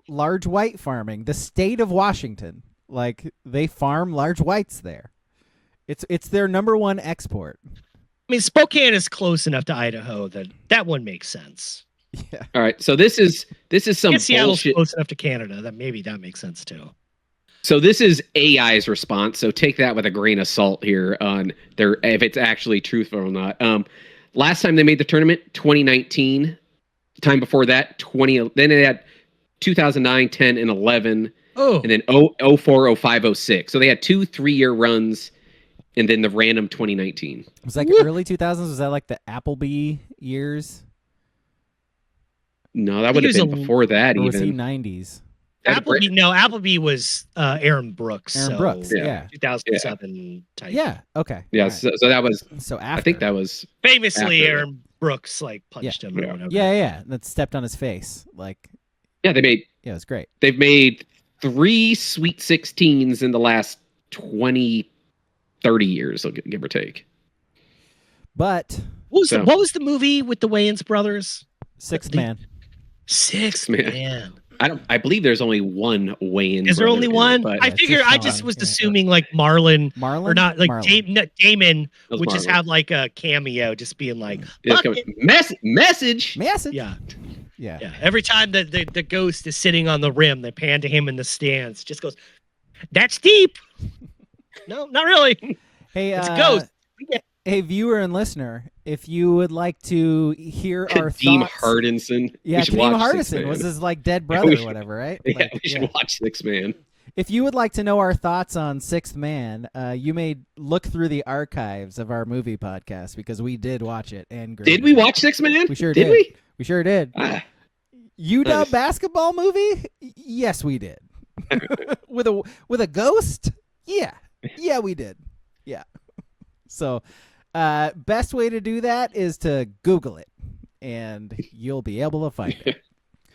Large white farming. The state of Washington. Like they farm large whites there. It's their number one export. I mean, Spokane is close enough to Idaho that one makes sense. Yeah. All right. So this is some And Seattle's bullshit. close enough to Canada that makes sense too. So this is AI's response. So take that with a grain of salt here on if it's actually truthful or not. Last time they made the tournament, 2019. Time before that, 20. Then they had 2009, 10, and 11, Oh, and then 04, 05, 06. So they had 2 3-year runs, and then the random 2019. It was like early 2000s. Was that like the Appleby years? No, that I would think have it been was before that Or was he even. 90s? Appleby was Aaron Brooks. Aaron so Brooks. Yeah. 2007 type. Yeah. Okay. Yeah, All right. so that was. So after. I think that was. Famously, After. Aaron Brooks like punched him. Or Yeah. whatever. Yeah. That stepped on his face. Like, Yeah, yeah, it was great. they've made 3 Sweet 16s in the last 20, 30 years, give or take. But What So- was the movie with the Wayans brothers? Sixth Man. Sixth Man. Man. I believe there's only one Wayne. Is there only one? But I it's figure just I just Sean, was yeah. assuming like Marlon Marlon? or not like Marlon. Damon was would just Marlon. have like a cameo, just being like, Yeah, "Fuck it's it." coming. Message. Message. Yeah, Yeah. yeah. Every time the ghost is sitting on the rim, they pan to him in the stands. Just goes, "That's deep." No, not really. Hey, It's a ghost. Hey, viewer and listener, if you would like to hear our Kadeem thoughts, Hardison. yeah, We should Kadeem watch Six Hardison Man. was his like dead Yeah, brother we or should- whatever, right? Yeah, Like, we should watch Six Man. If you would like to know our thoughts on Sixth Man, you may look through the archives of our movie podcast because we did watch it and Did we watch Six Man? We sure did. did. We? We sure did. Ah, UW Nice. basketball movie? Yes, we did. with a ghost? Yeah. Yeah, we did. Yeah. So, best way to do that is to Google it, and you'll be able to find it.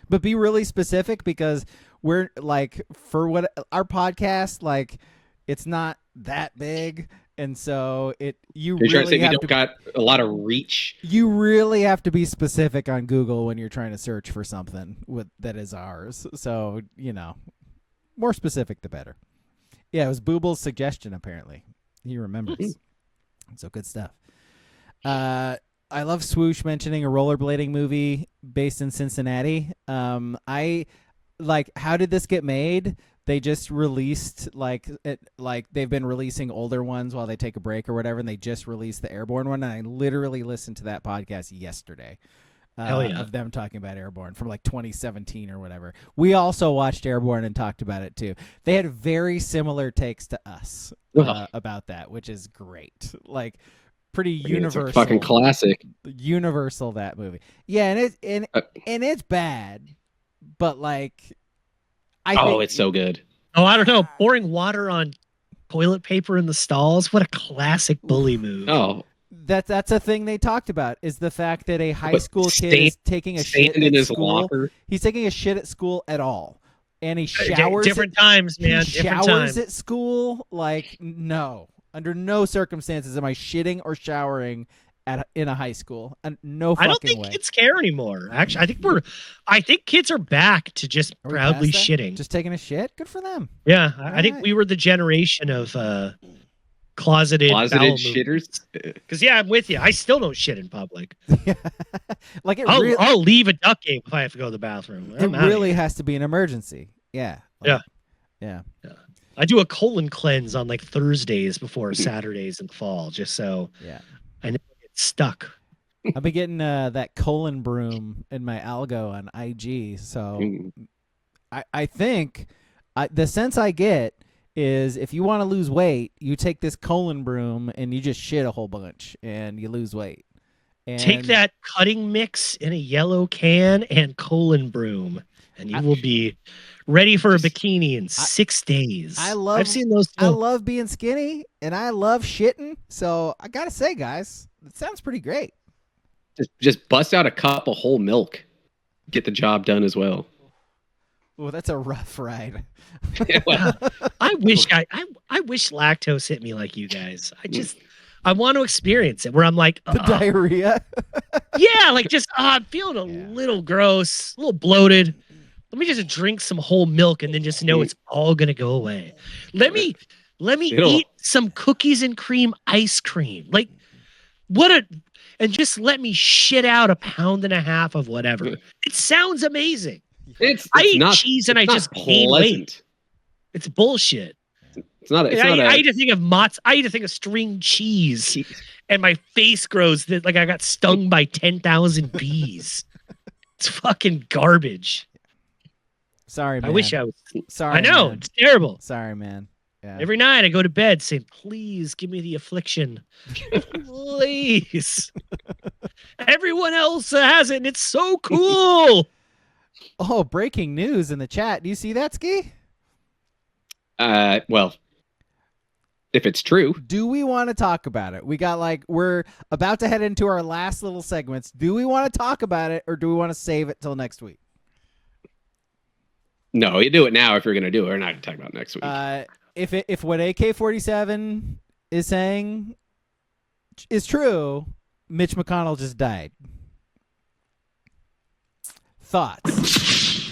But be really specific because we're like for what our podcast like, it's not that big, and so You're trying to say really we have don't to. got a lot of reach? You really have to be specific on Google when you're trying to search for something that is ours. So, more specific the better. Yeah, it was Booble's suggestion, apparently. He remembers. So good stuff. I love Swoosh mentioning a rollerblading movie based in Cincinnati. How did this get made? They just released they've been releasing older ones while they take a break or whatever, and they just released the Airborne one. And I literally listened to that podcast yesterday. Hell yeah. Of them talking about Airborne from like 2017 or whatever. We also watched Airborne and talked about it too. They had very similar takes to us about that, which is great. Like pretty universal. It's a fucking classic. Universal, that movie. Yeah, and it's bad, but like, it's so good. Oh, I don't know. Pouring water on toilet paper in the stalls. What a classic bully move. Oh, that's a thing they talked about, is the fact that a high school kid is taking a shit in at his school. locker. He's taking a shit at school at all. And he showers. Different times, man. He Different showers times. at school. Like, no. Under no circumstances am I shitting or showering in a high school. And no fucking way. I don't think kids care anymore. Actually, I think kids are back to just proudly shitting. Just taking a shit? Good for them. Yeah, I think we were the generation of closeted shitters. Because I'm with you. I still don't shit in public. Like I'll leave a duck game if I have to go to the bathroom. It really has to be an emergency. Yeah. Yeah. I do a colon cleanse on like Thursdays before Saturdays in the fall, just so I never get stuck. I've been getting that colon broom in my algo on IG, so I think the sense I get is if you want to lose weight, you take this colon broom and you just shit a whole bunch and you lose weight. And take that cutting mix in a yellow can and colon broom, and you will be ready for a bikini in 6 days. I've seen those. I love being skinny and I love shitting. So I gotta say, guys, it sounds pretty great. Just bust out a cup of whole milk. Get the job done as well. Oh, that's a rough ride. I wish lactose hit me like you guys. I want to experience it where I'm like the diarrhea. Yeah, like just I'm feeling a little gross, a little bloated. Let me just drink some whole milk and then just know it's all gonna go away. Let me eat some cookies and cream ice cream. Like and just let me shit out 1.5 pounds of whatever. It sounds amazing. I eat cheese and I just gain weight. It's bullshit. I eat a thing of I eat a thing of string cheese, and my face grows like I got stung by 10,000 bees. It's fucking garbage. Sorry, man. I wish I was. Sorry. I know, man. it's terrible. Sorry, man. Yeah. Every night I go to bed saying, "Please give me the affliction, please." Everyone else has it, and it's so cool. Oh, breaking news in the chat. Do you see that, Ski? Well, if it's true. Do we want to talk about it? We're about to head into our last little segments. Do we want to talk about it or do we want to save it till next week? No, you do it now if you're going to do it. We're not going to talk about it next week. If what AK-47 is saying is true, Mitch McConnell just died. Thoughts?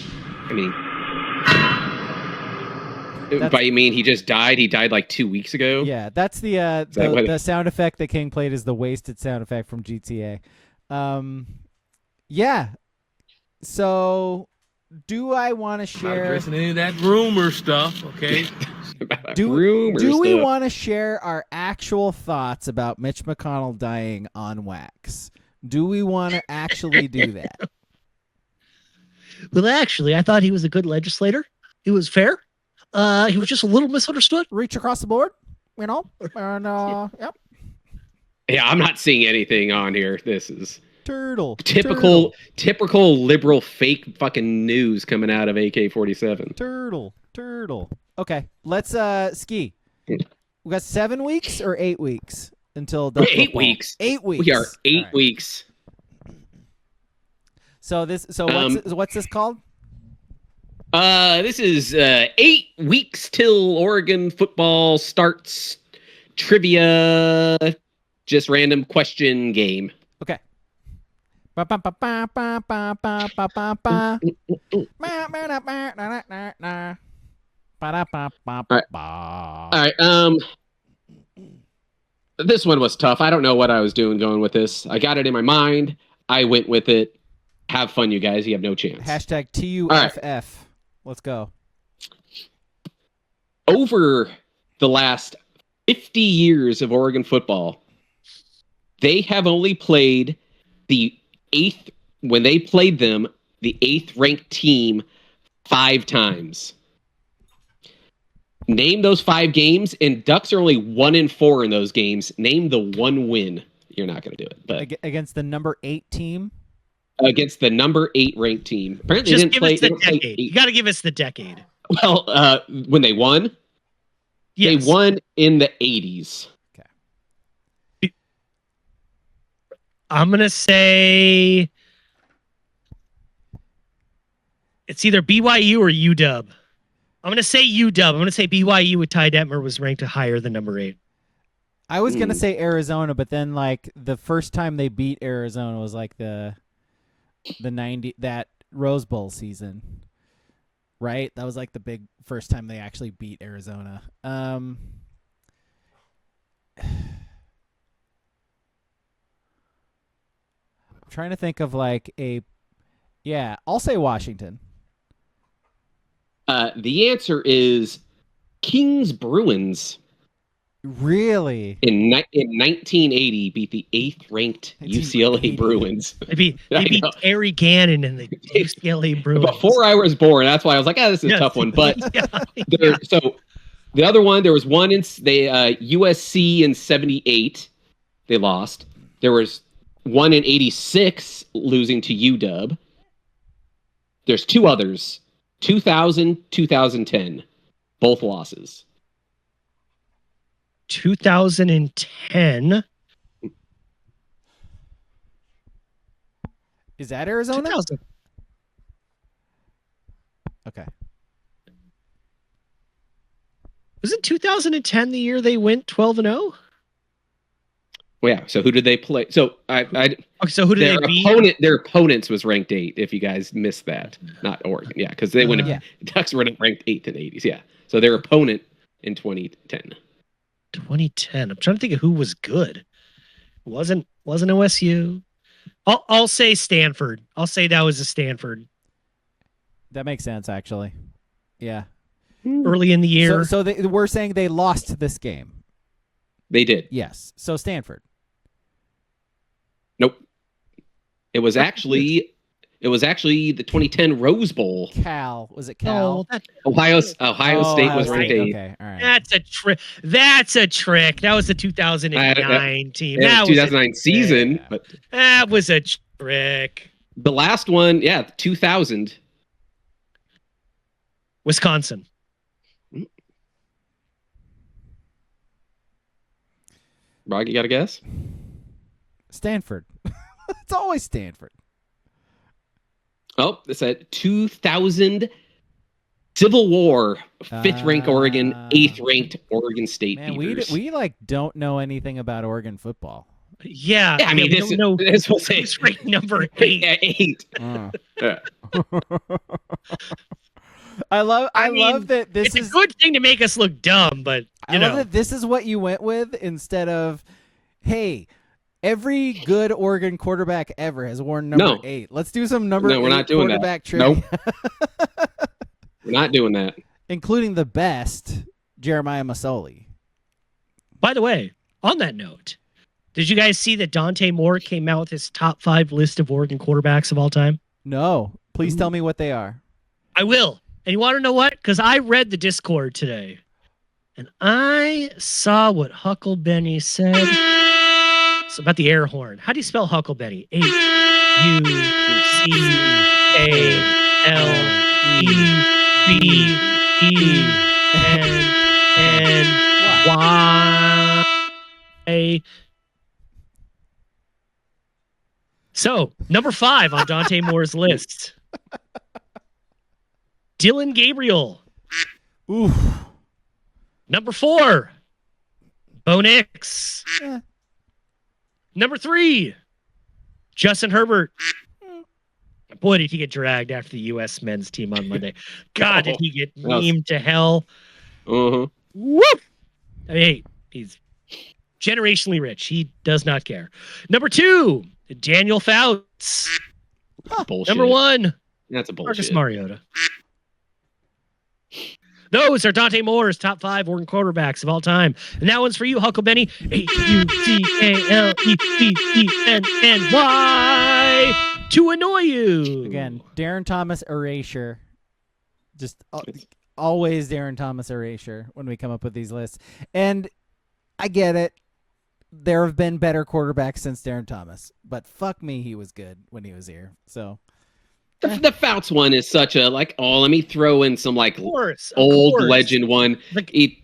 I mean, you mean he just died? He died like 2 weeks ago? Yeah, that's the sound effect that King played is the wasted sound effect from GTA. Yeah. So, do I want to share... Not addressing any of that rumor stuff, okay? Do we want to share our actual thoughts about Mitch McConnell dying on wax? Do we want to actually do that? Well, actually, I thought he was a good legislator. He was fair. He was just a little misunderstood. Reach across the board, you know? And, yep. Yeah, I'm not seeing anything on here. This is typical liberal fake fucking news coming out of AK-47. Turtle. Okay, let's ski. We got 7 weeks or 8 weeks until 8 weeks. 8 weeks. We are 8 weeks. So what's this called? This is 8 weeks till Oregon football starts. Trivia, just random question game. Okay. All right. This one was tough. I don't know what I was doing going with this. I got it in my mind. I went with it. Have fun, you guys. You have no chance. Hashtag TUFF. Right. Let's go. Over the last 50 years of Oregon football, they have only played the 8th, when they played them, the 8th ranked team 5 times. Name those 5 games, and Ducks are only 1-4 in those games. Name the one win. You're not going to do it. But against the number 8 team? against the number 8 ranked team. Apparently, Just they didn't give play. us the They didn't play decade. 8. You got to give us the decade. Well, when they won, Yes. they won in the 80s. I'm going to say it's either BYU or UW. I'm going to say UW. I'm going to say BYU with Ty Detmer was ranked higher than number 8. I was gonna say Arizona, but then like the first time they beat Arizona was like the 90 that Rose Bowl season, right? That was like the big first time they actually beat Arizona. I'm trying to think of like I'll say Washington. The answer is Kings Bruins. Really? In 1980, beat the 8th ranked 1980. UCLA Bruins. They beat Terry Gannon and the UCLA Bruins. Before I was born, that's why I was like, this is a tough one. But so the other one, there was one in USC in 78. They lost. There was one in 86 losing to UW. There's 2 others, 2000, 2010, both losses. 2010. Is that Arizona? 2000. Okay. Was it 2010 the year they went 12-0? Well, yeah. So who did they play? So Okay, so who did they beat? Their opponents was ranked 8. If you guys missed that, not Oregon. Yeah, because they went. Ducks were ranked 8th in the 80s. Yeah. So their opponent in 2010. 2010. I'm trying to think of who was good. Wasn't OSU. I'll say Stanford. I'll say that was a Stanford. That makes sense, actually. Yeah. Early in the year. So we're saying they lost this game. They did. Yes. So Stanford. Nope. It was actually the 2010 Rose Bowl. Cal. Was it Cal? Ohio State was ranked 8. Okay. All right. That's a trick. That's a trick. That was the 2009 team. That That was was 2009 season. But that was a trick. the last one, 2000. Wisconsin. Braga, you got a guess? Stanford. It's always Stanford. Oh, it's at 2000 Civil War, 5th ranked Oregon, 8th ranked Oregon State. Man, beaters. we like don't know anything about Oregon football. Yeah. I mean, this was who's ranked number 8. 8. Yeah. I love that this it's is a good thing to make us look dumb, but I love that this is what you went with instead of, hey, every good Oregon quarterback ever has worn number 8. Let's do some number 8 we're not doing quarterback that. trivia. Nope. We're not doing that. Including the best, Jeremiah Masoli. By the way, on that note, did you guys see that Dante Moore came out with his top 5 list of Oregon quarterbacks of all time? No. Please tell me what they are. I will. And you want to know what? Because I read the Discord today, and I saw what Hucklebenny said. It's about the air horn. How do you spell Hucklebenny? Huckalebeny. So, number 5 on Dante Moore's list. Dylan Gabriel. Oof. Number 4, Bo Nix. Number 3, Justin Herbert. Boy, did he get dragged after the U.S. men's team on Monday. God, did he get memed to hell. Uh-huh. Whoop! I mean, he's generationally rich. He does not care. Number 2, Daniel Fouts. Bullshit. Number 1, That's a bullshit. Marcus Mariota. Those are Dante Moore's top 5 Oregon quarterbacks of all time. And that one's for you, Hucklebenny. Huckaleny to annoy you. Again, Darren Thomas erasure. Just always Darren Thomas erasure when we come up with these lists. And I get it. there have been better quarterbacks since Darren Thomas, but fuck me, he was good when he was here. So The Fouts one is such a let me throw in some Of course. old legend one. Like, He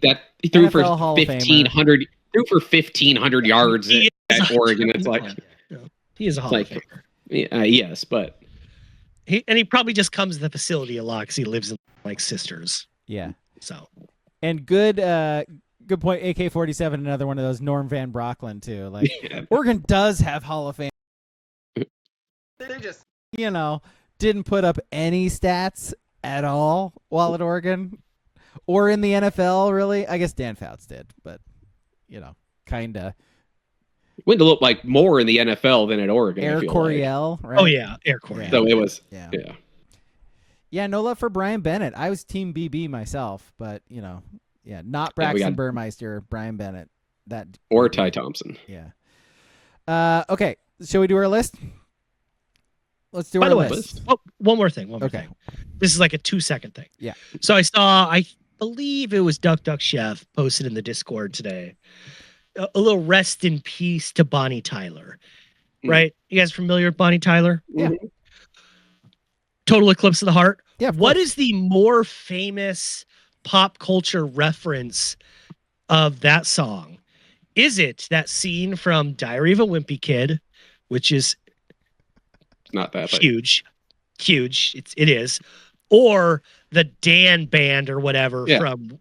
threw for NFL Hall of Famer. 1,500 yards at Oregon. It's like he is a Hall of Famer. Yes, but he probably just comes to the facility a lot because he lives in like sisters. yeah. So And good point. AK-47, another one of those. Norm Van Brocklin too. Like Oregon does have Hall of Fame. They just didn't put up any stats at all while at Oregon or in the NFL. Really, I guess Dan Fouts did, but kind of. went to look like more in the NFL than at Oregon. Air Coryell, right? Oh yeah, Air Coryell. So it was Yeah, no love for Brian Bennett. I was Team BB myself, but not Braxton Burmeister, Brian Bennett. Or Ty Thompson. Yeah. Okay, shall we do our list? Let's do our list. Oh, one more thing. Okay. This is like a 2-second thing. Yeah. So I believe it was Duck Duck Chef posted in the Discord today. A little rest in peace to Bonnie Tyler. Right? You guys familiar with Bonnie Tyler? Yeah. Total Eclipse of the Heart. Yeah. What is the more famous pop culture reference of that song? Is it that scene from Diary of a Wimpy Kid, which is not that huge? It is, or the Dan Band or whatever from.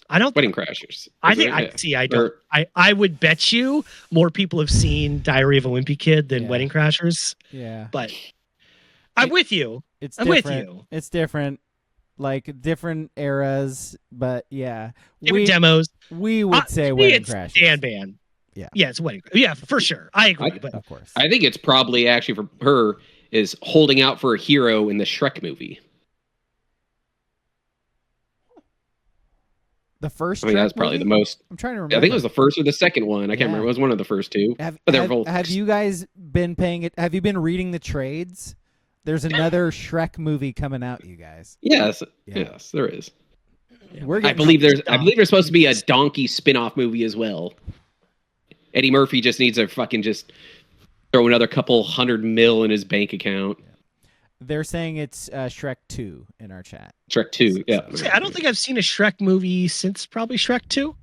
I don't. Wedding Crashers. I would bet you more people have seen Diary of a Wimpy Kid than Wedding Crashers. Yeah, but I'm with you. I'm with you. It's different, like different eras, but different demos. We would say Wedding Crashers. Dan Band. Yeah, it's Wedding. Yeah, for sure. I agree. But of course, I think it's probably actually for her is Holding Out for a Hero in the Shrek movie. The first. That's probably the most. I'm trying to remember. I think it was the first or the second one. I can't remember. It was one of the first two. Have you guys been paying it? Have you been reading the trades? There's another Shrek movie coming out, you guys. Yes, there is. I believe there's supposed to be a Donkey spin-off movie as well. Eddie Murphy just needs to fucking just throw another couple $100 million in his bank account. They're saying it's Shrek 2 in our chat. Shrek 2, yeah. I don't think I've seen a Shrek movie since probably Shrek 2.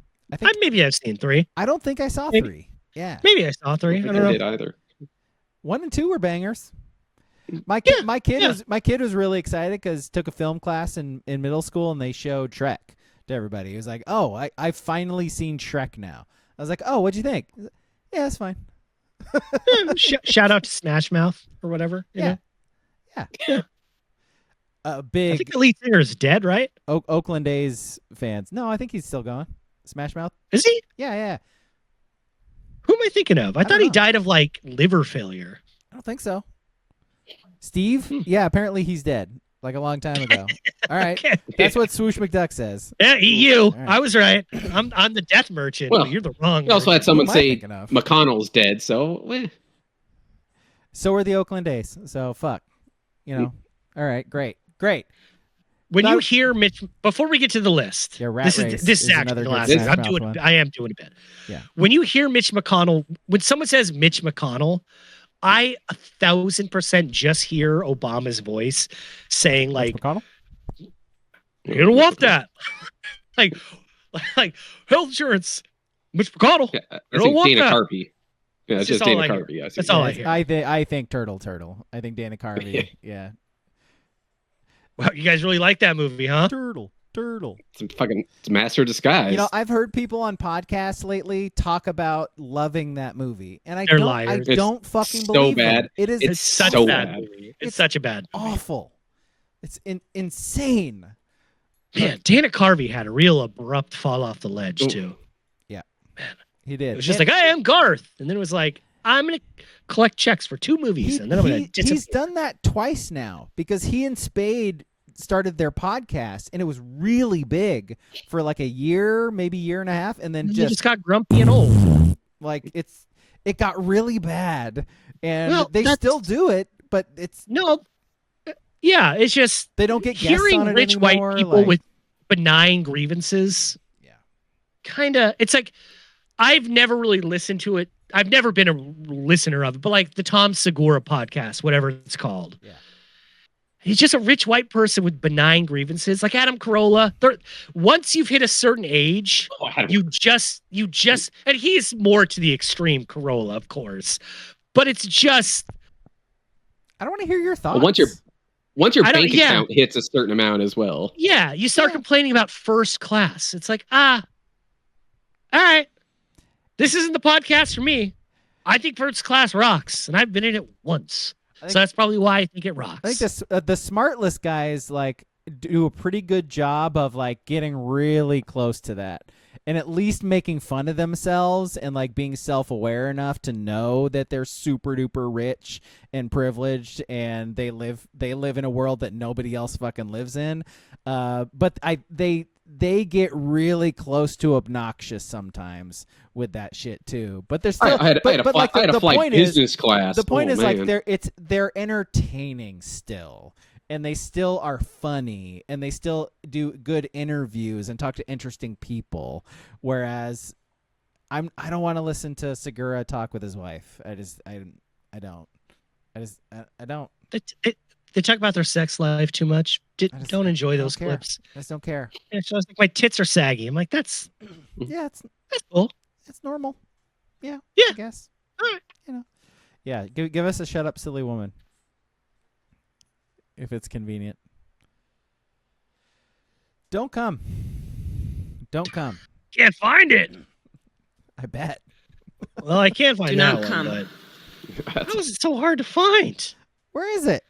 Maybe I've seen 3. I don't think I saw 3. Yeah. Maybe I saw 3. I don't know. I did either. 1 and 2 were bangers. My kid was really excited because took a film class in middle school and they showed Shrek to everybody. He was like, "Oh, I've finally seen Shrek now." I was like, "Oh, what'd you think?" Yeah, it's fine. Shout out to Smash Mouth or whatever. Yeah. Big. I think the lead singer is dead, right? Oakland A's fans. No, I think he's still going. Smash Mouth. Is he? Yeah. Who am I thinking of? I thought he died of like liver failure. I don't think so. Steve? Yeah, apparently he's dead. Like a long time ago. All right. That's what Swoosh McDuck says. Yeah, you. Right. I was right. I'm the death merchant. Well, you're the wrong. We also had someone say McConnell's dead, so So are the Oakland A's. So fuck. All right, great. When you hear Mitch, before we get to the list, this is actually the last thing. I am doing a bit. Yeah. When you hear Mitch McConnell, when someone says Mitch McConnell, I 1,000% just hear Obama's voice saying like, McConnell? "You don't want that." like health insurance, Mitch McConnell. Yeah, I think Dana Carvey. Yeah, it's just Dana Carvey. That's all I hear. I think Turtle. I think Dana Carvey. Yeah. Wow, you guys really like that movie, huh? Turtle. It's Master of Disguise. I've heard people on podcasts lately talk about loving that movie, and I don't fucking believe so bad. It is. It's such a bad movie. It's such a bad movie. Awful. It's insane. Man, Dana Carvey had a real abrupt fall off the ledge too. Yeah, man, he did. It was just like, I am Garth, and then it was like, I'm gonna collect checks for 2 movies, and then I'm gonna. He's done that twice now because he and Spade started their podcast, and it was really big for like a year, maybe year and a half, and then just got grumpy and old. Like it got really bad, and they still do it, but it's yeah, it's just they don't get guests hearing on it rich anymore, white people with benign grievances. Yeah, kind of. It's like I've never really listened to it. I've never been a listener of it, but like the Tom Segura podcast, whatever it's called. Yeah. He's just a rich white person with benign grievances, like Adam Carolla. Once you've hit a certain age, you just, and he's more to the extreme, Carolla, of course. But it's just, I don't want to hear your thoughts. Once your bank account hits a certain amount as well. Yeah, you start complaining about first class. It's like, all right, this isn't the podcast for me. I think first class rocks, and I've been in it once. So that's probably why I think it rocks. I think the smart list guys like do a pretty good job of like getting really close to that, and at least making fun of themselves and like being self-aware enough to know that they're super duper rich and privileged and they live in a world that nobody else fucking lives in. But they get really close to obnoxious sometimes with that shit too. But there's still, I had a flight business class. The point is like they're entertaining still, and they still are funny, and they still do good interviews and talk to interesting people. Whereas I don't want to listen to Segura talk with his wife. I don't. They talk about their sex life too much. Don't enjoy those clips. I just don't care. It shows like my tits are saggy. I'm like, that's that's cool. It's normal. Yeah. I guess. All right. You know. Yeah. Give us a shut up, silly woman. If it's convenient. Don't come. Can't find it. I bet. Well, I can't find that come. one. But how is it so hard to find? Where is it?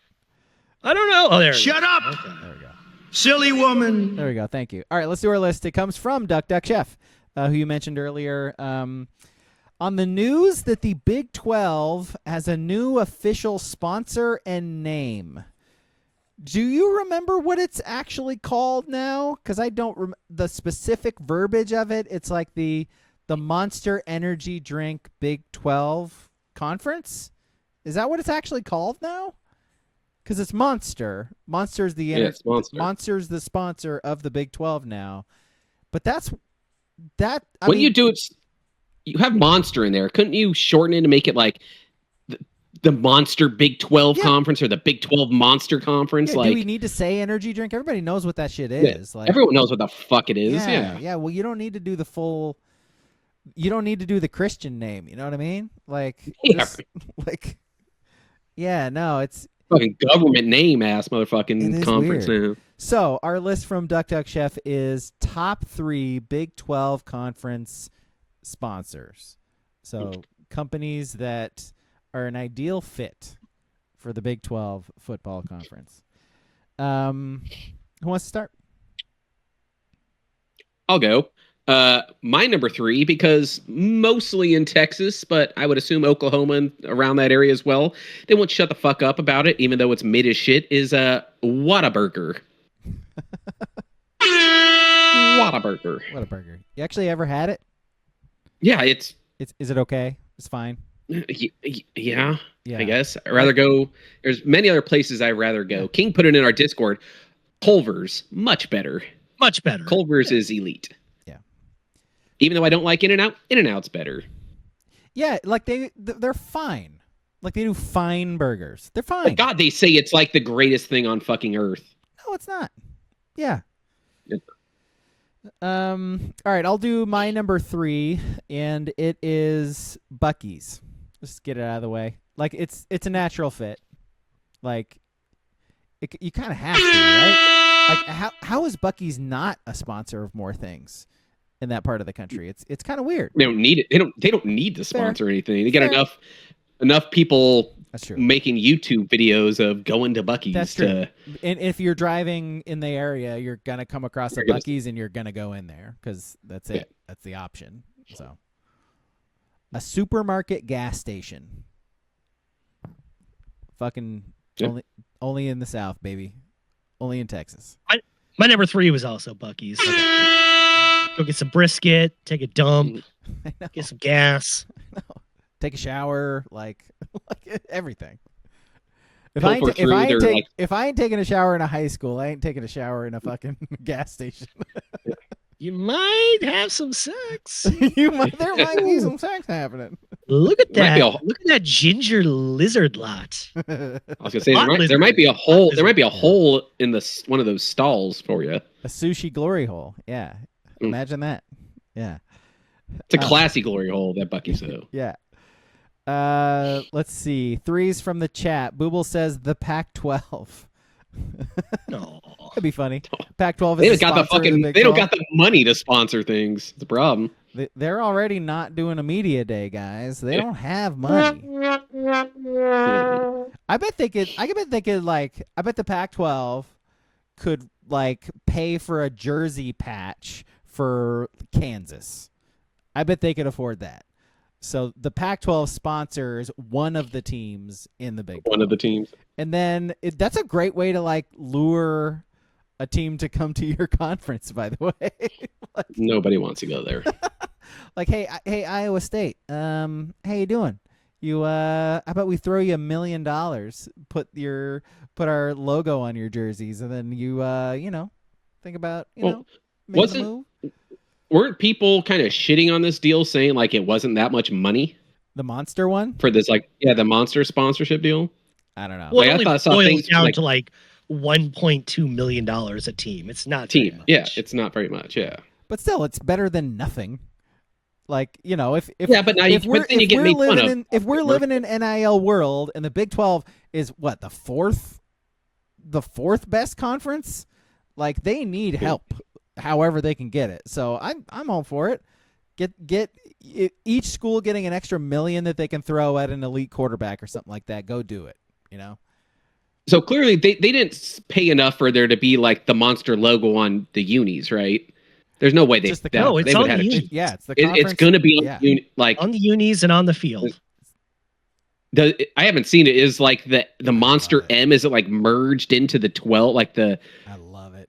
I don't know. Oh, there. Shut up, okay. There we go. silly woman. There we go. Thank you. All right, let's do our list. It comes from Duck Chef, who you mentioned earlier. On the news that the Big 12 has a new official sponsor and name. Do you remember what it's actually called now? Because I don't the specific verbiage of it. It's like the Monster Energy Drink Big 12 Conference. Is that what it's actually called now? Because it's Monster. Monster's Monster's the sponsor of the Big 12 now. But that's that. You do it, you have Monster in there. Couldn't you shorten it to make it like the Monster Big 12 Conference or the Big 12 Monster Conference? Yeah, do we need to say energy drink? Everybody knows what that shit is. Yeah, like, everyone knows what the fuck it is. Yeah. Well, you don't need to do the full. You don't need to do the Christian name. You know what I mean? Like, it's fucking government name ass motherfucking conference now. So our list from Duck Chef is top 3 Big 12 conference sponsors. So companies that are an ideal fit for the Big 12 football conference. Who wants to start? I'll go. My number 3, because mostly in Texas, but I would assume Oklahoma and around that area as well. They won't shut the fuck up about it, even though it's mid as shit, is Whataburger. Whataburger. Whataburger. You actually ever had it? Yeah, is it okay? It's fine. Yeah, I guess. I'd rather go. There's many other places I'd rather go. King put it in our Discord. Culver's, much better. Much better. Culver's is elite. Yeah. Even though I don't like In-N-Out, In-N-Out's better. Yeah, like they're fine. Like they do fine burgers. They're fine. Like God, they say it's like the greatest thing on fucking earth. No, it's not. Yeah. All right, I'll do my number 3, and it is Buc-ee's. Just get it out of the way. Like it's a natural fit. Like you kind of have to, right? Like how is Buc-ee's not a sponsor of more things in that part of the country? It's kind of weird. They don't need it. They don't need to sponsor anything. They get enough people. That's true. Making YouTube videos of going to Buc-ee's. That's true. And if you're driving in the area, you're gonna come across a Buc-ee's and you're gonna go in there because that's it. Yeah. That's the option. So, a supermarket gas station. Fucking only in the South, baby. Only in Texas. My number 3 was also Buc-ee's. Go get some brisket, take a dump, get some gas. Take a shower, like everything. If I ain't taking a shower in a high school, I ain't taking a shower in a fucking gas station. You might have some sex. There might be some sex happening. Look at Might that! be Look at that ginger lizard lot. I was gonna say Hot there might be a lizard. hole. There might be a hole in one of those stalls for you. A sushi glory hole. Yeah. Imagine that. Yeah. It's a classy glory hole that Bucky said. Yeah. Let's see. Threes from the chat. Booble says the Pac-12. No. That'd be funny. Pac-12 is They the don't got the sponsor of fucking. Big They don't 12. got the money to sponsor things. It's a problem. They're already not doing a media day, guys. They don't have money. I bet they could. I bet the Pac-12 could like pay for a jersey patch for Kansas. I bet they could afford that. So the Pac-12 sponsors one of the teams in the Big 12. One of the teams. And then that's a great way to like lure a team to come to your conference, by the way. Nobody wants to go there. Like, hey, Iowa State. How you doing? How about we throw you $1 million, put our logo on your jerseys, and then you think about making a move. Weren't people kind of shitting on this deal, saying like it wasn't that much money The Monster one? for this, the Monster sponsorship deal? I don't know. Well, Like, I it only thought I saw boils things down like- to like $1.2 million a team. It's not very Team, much. yeah, it's not very much, yeah. But still, it's better than nothing. Like, if Yeah, but now if but then you get made fun of. if we're living in NIL world and the Big 12 is what, the fourth best conference, like they need help however they can get it. So I'm all for it. Get each school getting an extra $1 million that they can throw at an elite quarterback or something like that. Go do it, So clearly they didn't pay enough for there to be like the Monster logo on the unis, right? There's no way they Just the that- No, it's they would on have the had unis. Yeah, it's the It's conference. going to be on Yeah. the uni, like On the unis and on the field. I haven't seen it. Is like the Monster M, is it like merged into the 12? Like the I love it.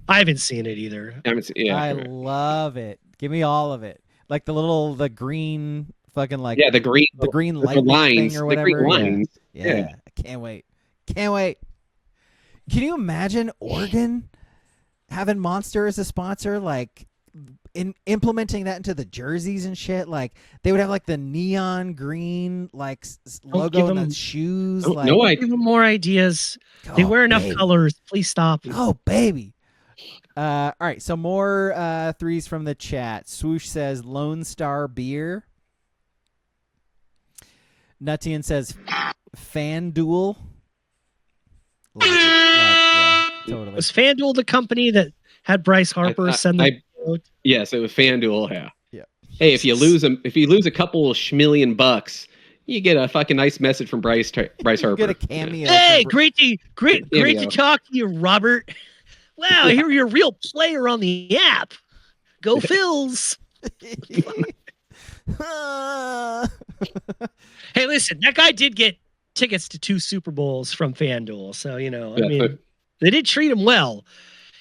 I haven't seen it either. I haven't seen, yeah, I right. love it. Give me all of it. Like the green fucking like Yeah, the green lightning lines, thing or the whatever. green lines. Yeah. I can't wait. Can you imagine Oregon having Monster as a sponsor, like in implementing that into the jerseys and shit? Like they would have like the neon green like logo give on them- the shoes. Oh, like, no idea. Give them more ideas. They oh, wear enough baby. colors. Please stop. Oh, baby. All right, so more threes from the chat. Swoosh says Lone Star Beer. Nutian says FanDuel. Yeah, totally. Was FanDuel the company that had Bryce Harper send the quote? Yes, it was FanDuel. Yeah. Yeah. Hey, if you lose a couple $1 $1,000,000, you get a fucking nice message from Bryce Harper. Get a cameo. Hey, from- great to Cameo. talk to you, Robert. Wow, I hear you're a real player on the app. Go Phils. Hey, listen, that guy did get tickets to 2 Super Bowls from FanDuel, so I mean, they did treat him well.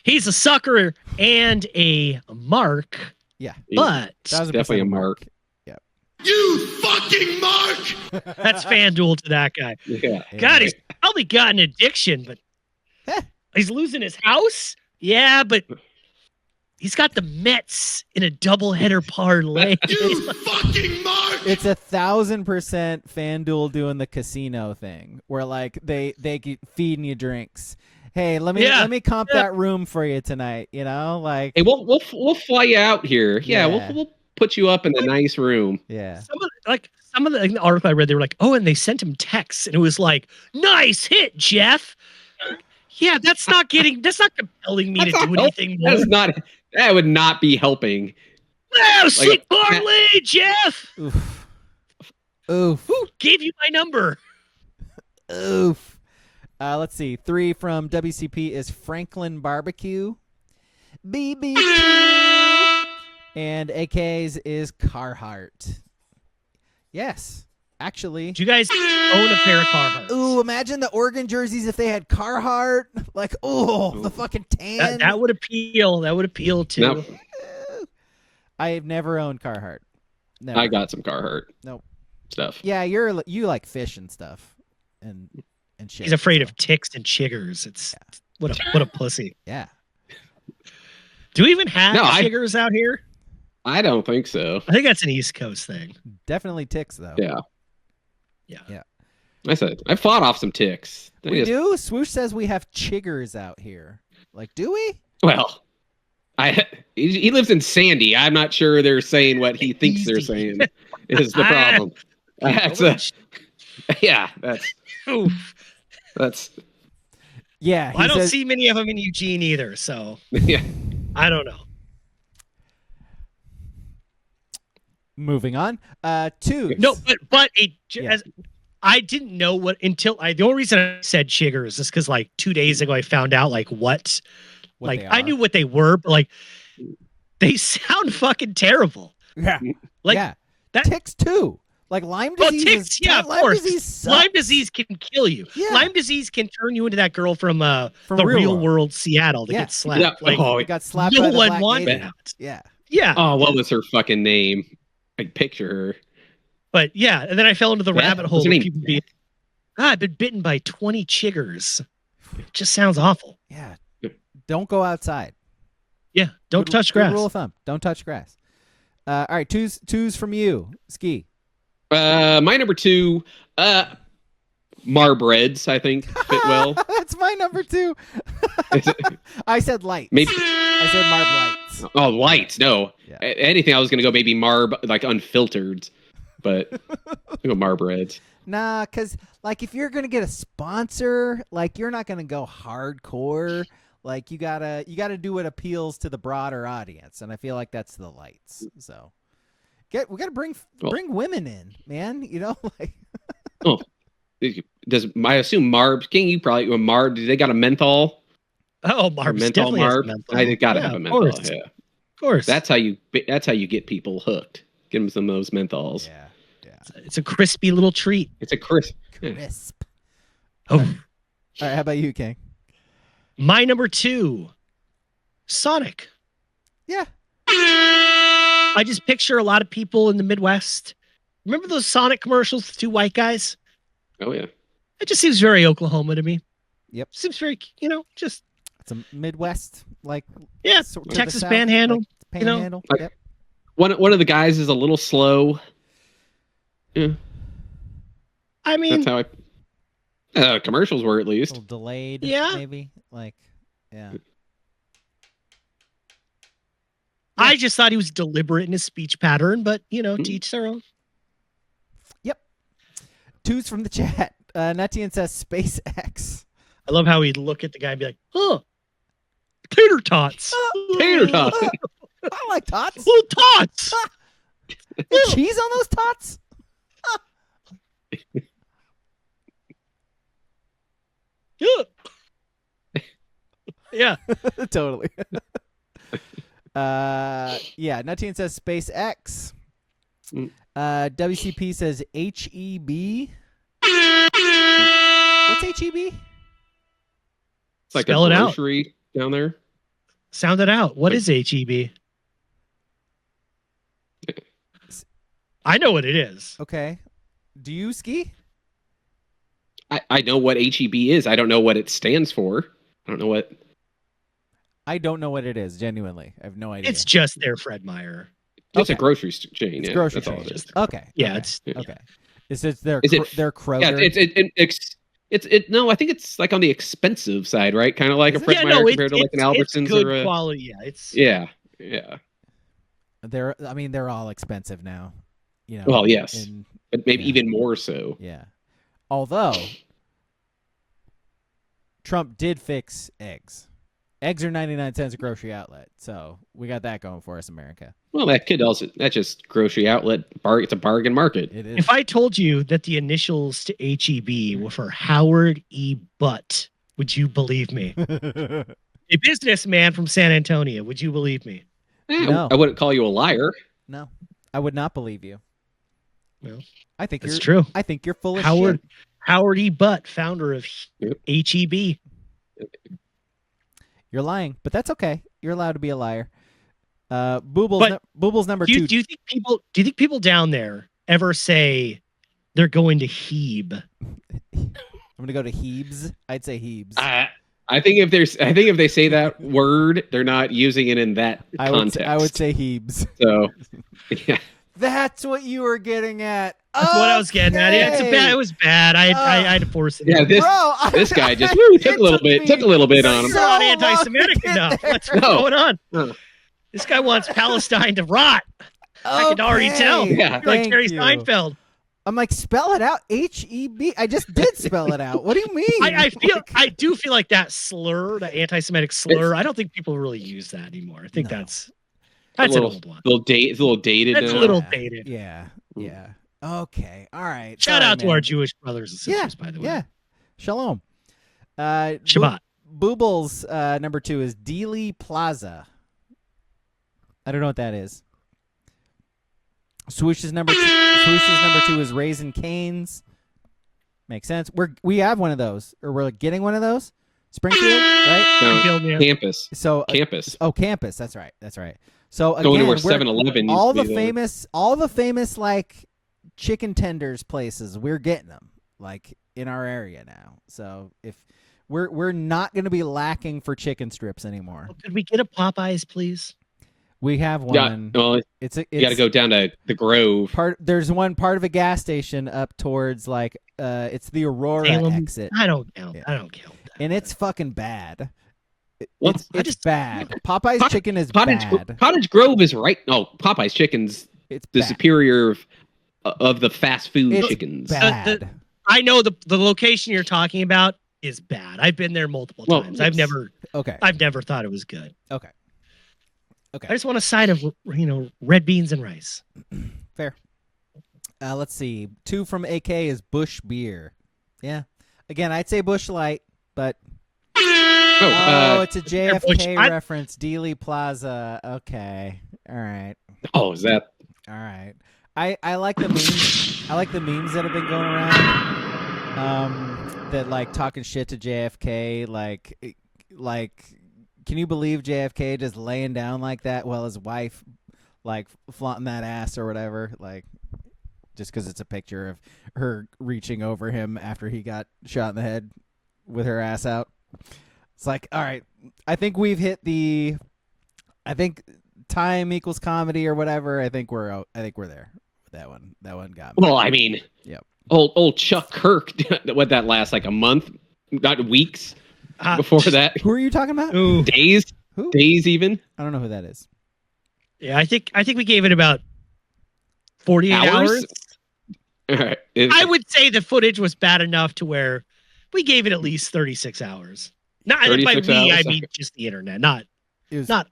He's a sucker and a mark, Yeah, but 1000% definitely a mark. Yeah. You fucking mark! that's FanDuel to that guy. Yeah. God, he's probably got an addiction, but he's losing his house. Yeah, but he's got the Mets in a doubleheader parlay. You fucking mark! It's 1,000% FanDuel doing the casino thing, where like they keep feeding you drinks. Hey, let me comp that room for you tonight. Like Hey, we'll fly you out here. Yeah, Yeah. we'll put you up in a nice room. yeah. Some of the article I read, they were like, oh, and they sent him texts, and it was like, nice hit, Jeff. Yeah, that's not compelling me to do anything more. That would not be helping. Wow, sick parlay, Jeff. Oof. Oof. Who gave you my number? Oof. Let's see. 3 from WCP is Franklin Barbecue. BBQ. And AK's is Carhartt. Yes. Actually. Do you guys own a pair of Carhartts? Ooh, imagine the Oregon jerseys if they had Carhartt. Like, the fucking tan. That would appeal. That would appeal too. No, I've never owned Carhartt. Never. I got some Carhartt. Nope. Stuff. Yeah, you like fish and stuff, and shit. He's afraid so. of ticks and chiggers. It's what a pussy. Yeah. Do we even have No, chiggers out here? I don't think so. I think that's an East Coast thing. Definitely ticks though. Yeah. Yeah. I said I fought off some ticks. We do. Swoosh says we have chiggers out here. Like, do we? Well, he lives in Sandy. I'm not sure they're saying what he thinks they're saying is the problem. That's Yeah. Well, I don't see many of them in Eugene either, so yeah. I don't know. Moving on. Twos. No, but I didn't know what until the only reason I said chiggers is because like 2 days ago I found out what like I knew what they were, but like they sound fucking terrible. Yeah. Like that ticks too. Like Lyme disease. Ticks, yeah, of course. Lyme disease can kill you. Yeah. Lyme disease can turn you into that girl from the Real real world Seattle that gets slapped. Yeah. Like, got slapped no by the one black wanted lady. that. Yeah. Yeah. Oh, what was her fucking name? I picture her. But yeah, and then I fell into the rabbit hole What's her of name? people being, I've been bitten by 20 chiggers. It just sounds awful. Yeah. Don't go outside. Yeah, don't touch grass. Good rule of thumb. Don't touch grass. All right, twos from you. Ski. My number 2, Marbreds, I think fit well. That's my number 2. I said lights. Maybe I said Marb lights. Oh, lights. No, Yeah. anything. I was gonna go maybe Marb like unfiltered, but I'll go Marbreds. Nah, because like if you're gonna get a sponsor, like you're not gonna go hardcore. Like you gotta do what appeals to the broader audience, and I feel like that's the lights. So we gotta bring women in, man. You know, like Oh, I assume Marb King? You probably Marb. Do they got a menthol? Oh, Or Marb's menthol definitely has Marb? menthol. I gotta have a menthol. Course. Yeah, Of course. that's how you get people hooked. Give them some of those menthols. yeah. It's a crispy little treat. It's a crisp. Crisp. Oh, All right, how about you, King? my number 2, Sonic. Yeah. I just picture a lot of people in the Midwest. Remember those Sonic commercials with 2 white guys? Oh yeah. It just seems very Oklahoma to me. Yep. Seems very, just It's a Midwest, like sort of the Texas South, Panhandle. like Panhandle. Like- Yep. One of the guys is a little slow. Yeah, I mean, that's how commercials were at A least. little delayed. Yeah. Maybe. Like, yeah. I just thought he was deliberate in his speech pattern, but to each their own. Yep. Twos from the chat. Netian says SpaceX. I love how he'd look at the guy and be like, "Huh, tater tots, Tater tots. I like tots. little tots." There's cheese on those tots? Yeah. Totally. Yeah, Netian says SpaceX. WCP says HEB. What's HEB? It's like Spell a it out. grocery down there. Sound it out. What is HEB? I know what it is. Okay. Do you, Ski? I know what HEB is. I don't know what it stands for. I don't know what. I don't know what it is, genuinely. I have no idea. It's just their Fred Meyer. It's a Okay. grocery chain. It's Yeah, grocery that's all chain. it is. Okay. Yeah, okay. it's Okay. It's their Is it- their Kroger. Yeah, no, I think it's like on the expensive side, right? Kind of like Is a it? Fred Meyer it's, compared to like an Albertsons it's good or a. quality. Yeah, it's Yeah. They're all expensive now. You know. Well, yes. and- But maybe Yeah. even more so. yeah. Although Trump did fix eggs. Eggs are 99 cents a grocery outlet. So we got that going for us, America. Well, that's just grocery outlet. It's a bargain market. It is. If I told you that the initials to HEB were for Howard E. Butt, would you believe me? A businessman from San Antonio, would you believe me? No. I wouldn't call you a liar. No, I would not believe you. Well, I think That's you're true. I think you're full of Howard shit. Howard E. Butt, founder of Yep. HEB. You're lying, but that's okay. You're allowed to be a liar. Booble's But Booble's number Do two. you think people down there ever say they're going to Hebe? I'm gonna go to Hebes. I'd say Hebes. I think if they say that word, they're not using it in that context. I would say Hebes. So, yeah. That's what you were getting at. That's what I was getting at. Yeah, it was bad. I had to force it. Yeah, this guy just took a little bit on him. You're not anti-Semitic enough. What's going on? This guy wants Palestine to rot. I can already tell. Yeah. You're like Jerry Seinfeld. I'm like, spell it out. HEB. I just did spell it out. What do you mean? I do feel like that slur, the anti-Semitic slur. I don't think people really use that anymore. I think that's an old one. It's a little dated. That's a little dated. Yeah. Okay. All right. Shout out to our Jewish brothers and sisters, by the way. Yeah. Shalom. Shabbat. Boobles number 2 is Dealey Plaza. I don't know what that is. Swoosh's number 2 is Raisin Canes. Makes sense. We have one of those, or we're getting one of those. Springfield, right? No, campus. So campus. Campus. That's right. So again, going to where 7-Eleven. All the famous like chicken tenders places, we're getting them like in our area now. So if we're not going to be lacking for chicken strips anymore. Could we get a Popeyes, please? We have one. Yeah, well, you got to go down to the Grove. There's one part of a gas station up towards like it's the Aurora exit. I don't count. I don't count. And it's fucking bad. It's bad. Popeye's chicken is bad. Cottage Grove is right. No, Popeye's chicken's the superior of the fast food chickens. Bad. I know the location you're talking about is bad. I've been there multiple times. I've never thought it was good. Okay. I just want a side of red beans and rice. Fair. Let's see. 2 from AK is Bush Beer. Yeah. Again, I'd say Bush Light, but it's a JFK reference. Dealey Plaza. Okay. All right. Oh, is that? All right. I like the memes. I like the memes that have been going around. That like talking shit to JFK, like. Can you believe JFK just laying down like that while his wife, like, flaunting that ass or whatever? Like, just because it's a picture of her reaching over him after he got shot in the head with her ass out. It's like, all right, I think we've hit time equals comedy or whatever. I think we're there. That one got me. Well, I mean, yep. Old Chuck Kirk, what that last like a month, not weeks. Before that, who are you talking about? Ooh. Days, who? Days even. I don't know who that is. Yeah, I think we gave it about 48 hours. All right. I would say the footage was bad enough to where we gave it at least 36 hours. Not by me, I mean just the internet, not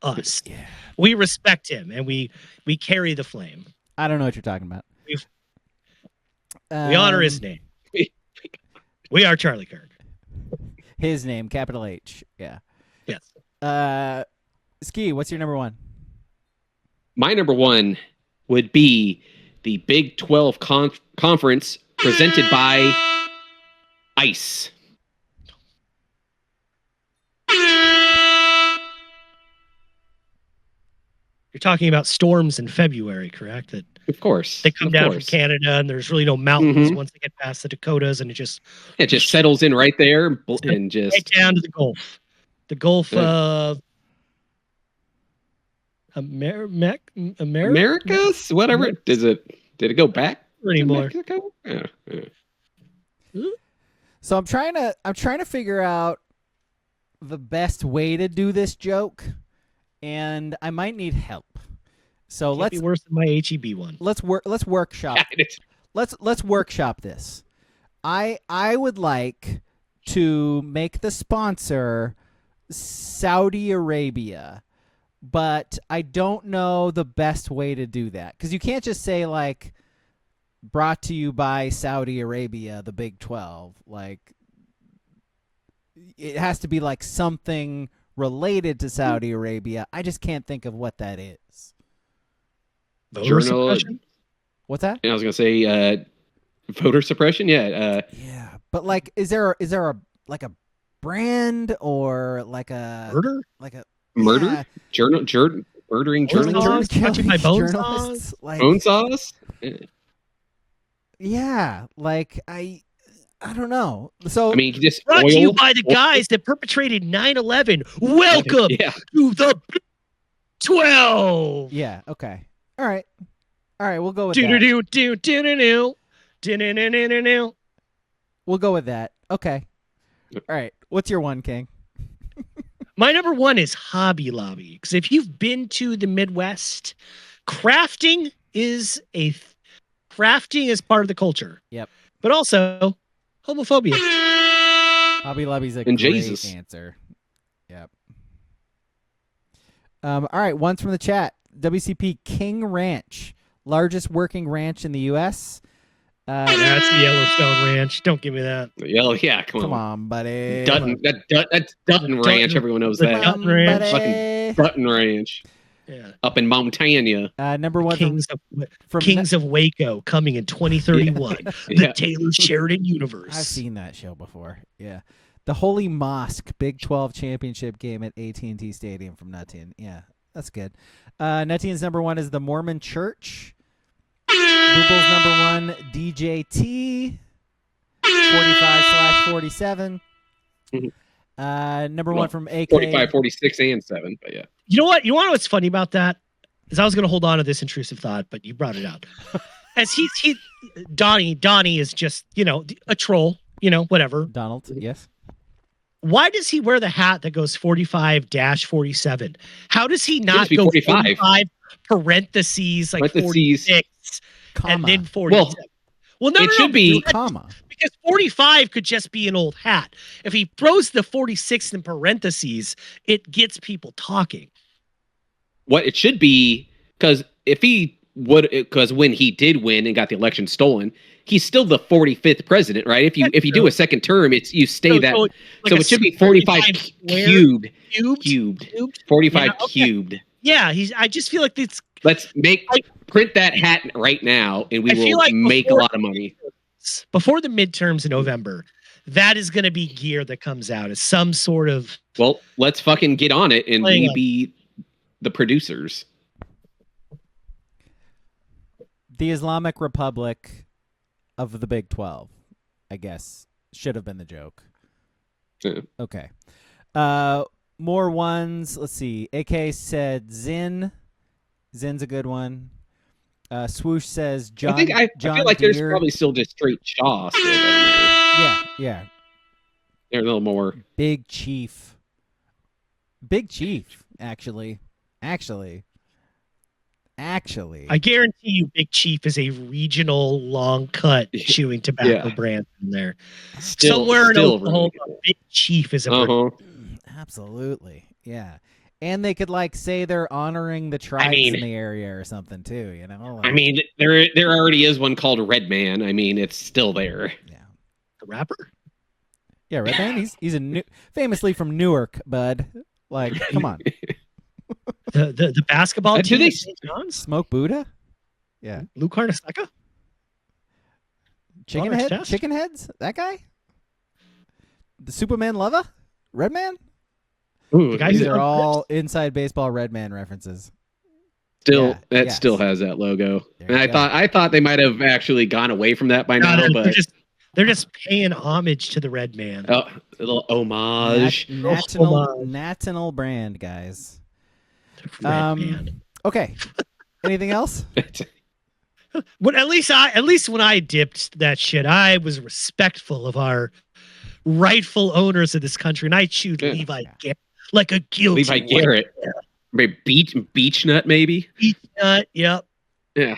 us. Yeah. We respect him and we carry the flame. I don't know what you're talking about. We honor his name. We are Charlie Kirk. His name, capital H. Yeah. Yes. Ski, what's your number 1? My number 1 would be the Big 12 conference presented by ICE. You're talking about storms in February, correct? That of course they come down from Canada, and there's really no mountains once they get past the Dakotas, and it just settles in right there and just right down to the Gulf, of Americas, whatever. Did it go back anymore? Mexico? Yeah. So I'm trying to figure out the best way to do this joke, and I might need help. So let's be worse than my HEB one. Let's workshop. Let's workshop this. I would like to make the sponsor Saudi Arabia, but I don't know the best way to do that because you can't just say like brought to you by Saudi Arabia, the Big 12. Like it has to be like something related to Saudi Arabia. I just can't think of what that is. Voter suppression? What's that? I was gonna say voter suppression. Yeah. Yeah, but like, is there a like a brand or like a murder? Like a murder? Yeah. Murdering journalists? Touching my bone sauce? Bone sauce? Yeah, like I I don't know. So I mean, just Brought oil, to you by the guys that perpetrated 9/11. Welcome Yeah. to the 12. yeah, okay. All right, we'll go with Do that. do do do do do do. We'll go with that. Okay. All right. What's your one, King? My number one is Hobby Lobby, because if you've been to the Midwest, crafting is part of the culture. Yep. But also homophobia. Hobby Lobby's a And great Jesus. answer. Yep. All right. One's from the chat. WCP King Ranch, largest working ranch in the U.S. That's the Yellowstone Ranch. Don't give me that. Yeah, come on, buddy. Dutton, that's Dutton Ranch. Everyone knows The that. Dutton Ranch. buddy. Fucking Dutton Ranch. Yeah. Up in Montana. Number one Kings of Waco coming in 2031. Yeah. The Taylor Sheridan universe. I've seen that show before. Yeah. The Holy Mosque Big 12 championship game at AT&T Stadium from Nuttian. Yeah, that's good. Nuttian's number one is the Mormon Church. Booble's number one, DJT, 45/47. Number one from AK. 45, 46, and 7. But yeah. You know what? You want to know what's funny about that? Is I was going to hold on to this intrusive thought, but you brought it out. As Donnie is just, a troll, whatever. Donald, yes. Why does he wear the hat that goes 45-47? How does he not be go 45 parentheses like 46 Comma. and then 47? Well, no, it should be comma. Because 45 could just be an old hat. If he throws the 46 in parentheses, it gets people talking. what it should be, because when he did win and got the election stolen, he's still the 45th president, right? If you do a second term, you stay that. So it should be 45 cubed. 45 Yeah, okay. cubed. Yeah, I just feel like it's. Let's print that hat right now, and we I feel will like make a before- lot of money. Before the midterms in November, that is going to be gear that comes out as some sort of. Well, let's fucking get on it, and Playing we up. be the producers. The Islamic Republic of the Big 12, I guess, should have been the joke. Yeah. Okay. More ones. Let's see. AK said Zin. Zin's a good one. Swoosh says John. I John feel like Deere. there's probably still just straight Shaw still down there. Yeah. They're a little more. Big Chief. Actually. I guarantee you, Big Chief is a regional long cut chewing tobacco brand in there. Somewhere in Oklahoma, Big Chief is a brand. Absolutely. Yeah. And they could say they're honoring the tribes in the area or something too, I mean, there already is one called Red Man. I mean, it's still there. Yeah. The rapper? Yeah, Red Man. He's famously from Newark, bud. Come on. The basketball team. Do they St. John's? Smoke Buddha? Yeah. Lou Carnesecca? Chicken heads? That guy? The Superman lover? Red Man? Ooh, guys These that are own all inside baseball Red Man references. still yes. still has that logo. There And you go. I thought they might have actually gone away from that by now, but they're just paying homage to the Red Man. a little homage. National brand, guys. Red Man. Okay. Anything else? But at least when I dipped that shit, I was respectful of our rightful owners of this country, and I chewed Levi Garrett like a guilty Levi Garrett. Beach nut, maybe. Beach nut. Yep. Yeah.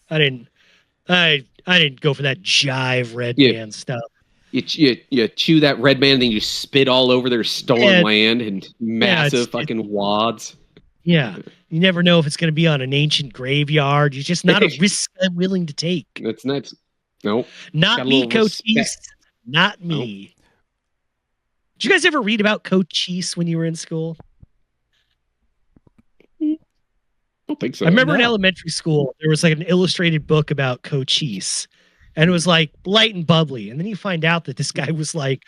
I didn't go for that jive Red Yeah. Man stuff. You chew that Red Man, and then you spit all over their stolen land and massive fucking wads. Yeah. You never know if it's going to be on an ancient graveyard. It's just not a risk I'm willing to take. That's nuts. Nope. Not Got a me, little Coach respect. Cheese. Not me. Did you guys ever read about Coach Cheese when you were in school? I don't think so. I remember in elementary school, there was an illustrated book about Coach Cheese. And it was light and bubbly. And then you find out that this guy was an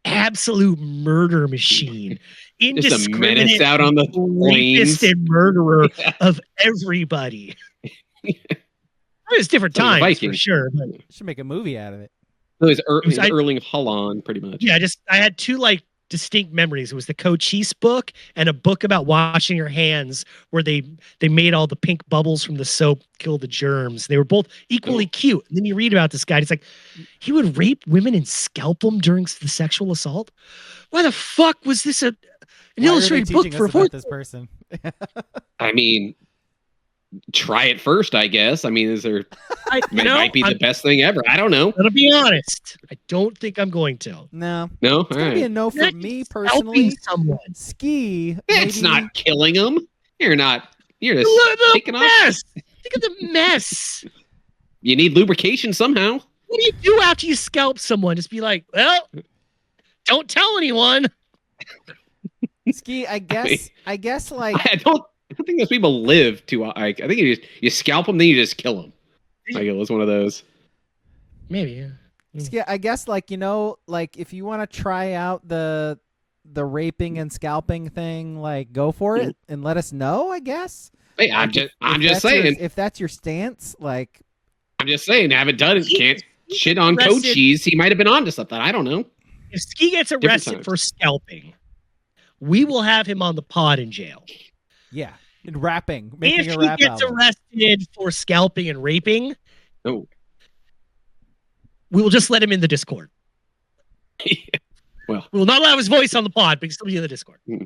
absolute murder machine. Just a menace out on the rapist plains. and murderer of everybody. It was different Like a times for Viking. sure. But Should make a movie out of it. It was, I- Erling Haaland, pretty much. Yeah, I had two like distinct memories. It was the Cochise book and a book about washing your hands, where they made all the pink bubbles from the soap kill the germs. They were both equally cute. And then you read about this guy. It's like he would rape women and scalp them during the sexual assault. Why the fuck was this an illustrated book for a about this person? I mean, try it first, I guess. I mean, might be the best thing ever. I don't know. To be honest, I don't think I'm going to. No. No? It's going to be a no for Not me just personally. helping someone. Ski. It's maybe- not killing them. You're just The taking off. mess. Think of the mess. You need lubrication somehow. What do you do after you scalp someone? Just be like, well, don't tell anyone. Ski, I guess like I don't think those people live too. I think you scalp them, then you just kill them. Like it was one of those. Maybe. Yeah. Yeah, I guess like like if you want to try out the raping and scalping thing, like go for it and let us know. I guess. Hey, I'm just saying. If that's your stance, like I'm just saying. Haven't done it. Can't shit on arrested- Cochise. He might have been onto something. I don't know. If Ski gets arrested times. for scalping, we will have him on the pod in jail. yeah, and rapping, making If a he rap gets album. arrested for scalping and raping, No. we will just let him in the Discord. Well, We will not allow his voice on the pod, but he'll still be in the Discord. All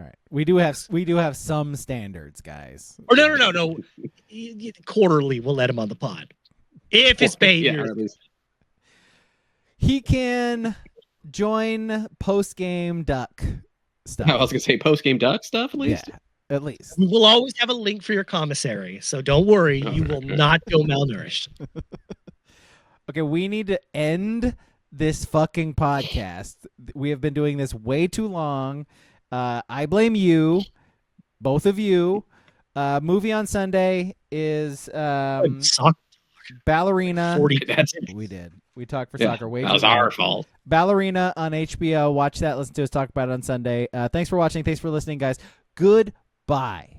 right, we do have some standards, guys. Or no. Quarterly, we'll let him on the pod. If his behavior. at least. He can join post game duck stuff. I was gonna say post game duck stuff at least. Yeah, at least. We will always have a link for your commissary, so don't worry, you will not go malnourished. Okay, we need to end this fucking podcast. We have been doing this way too long. I blame you, both of you. Movie on Sunday is Soccer Ballerina. 40. We did. We talked for Yeah, soccer way that too was long. our fault. Ballerina on HBO. Watch that. Listen to us talk about it on Sunday. Thanks for watching. Thanks for listening, guys. Goodbye.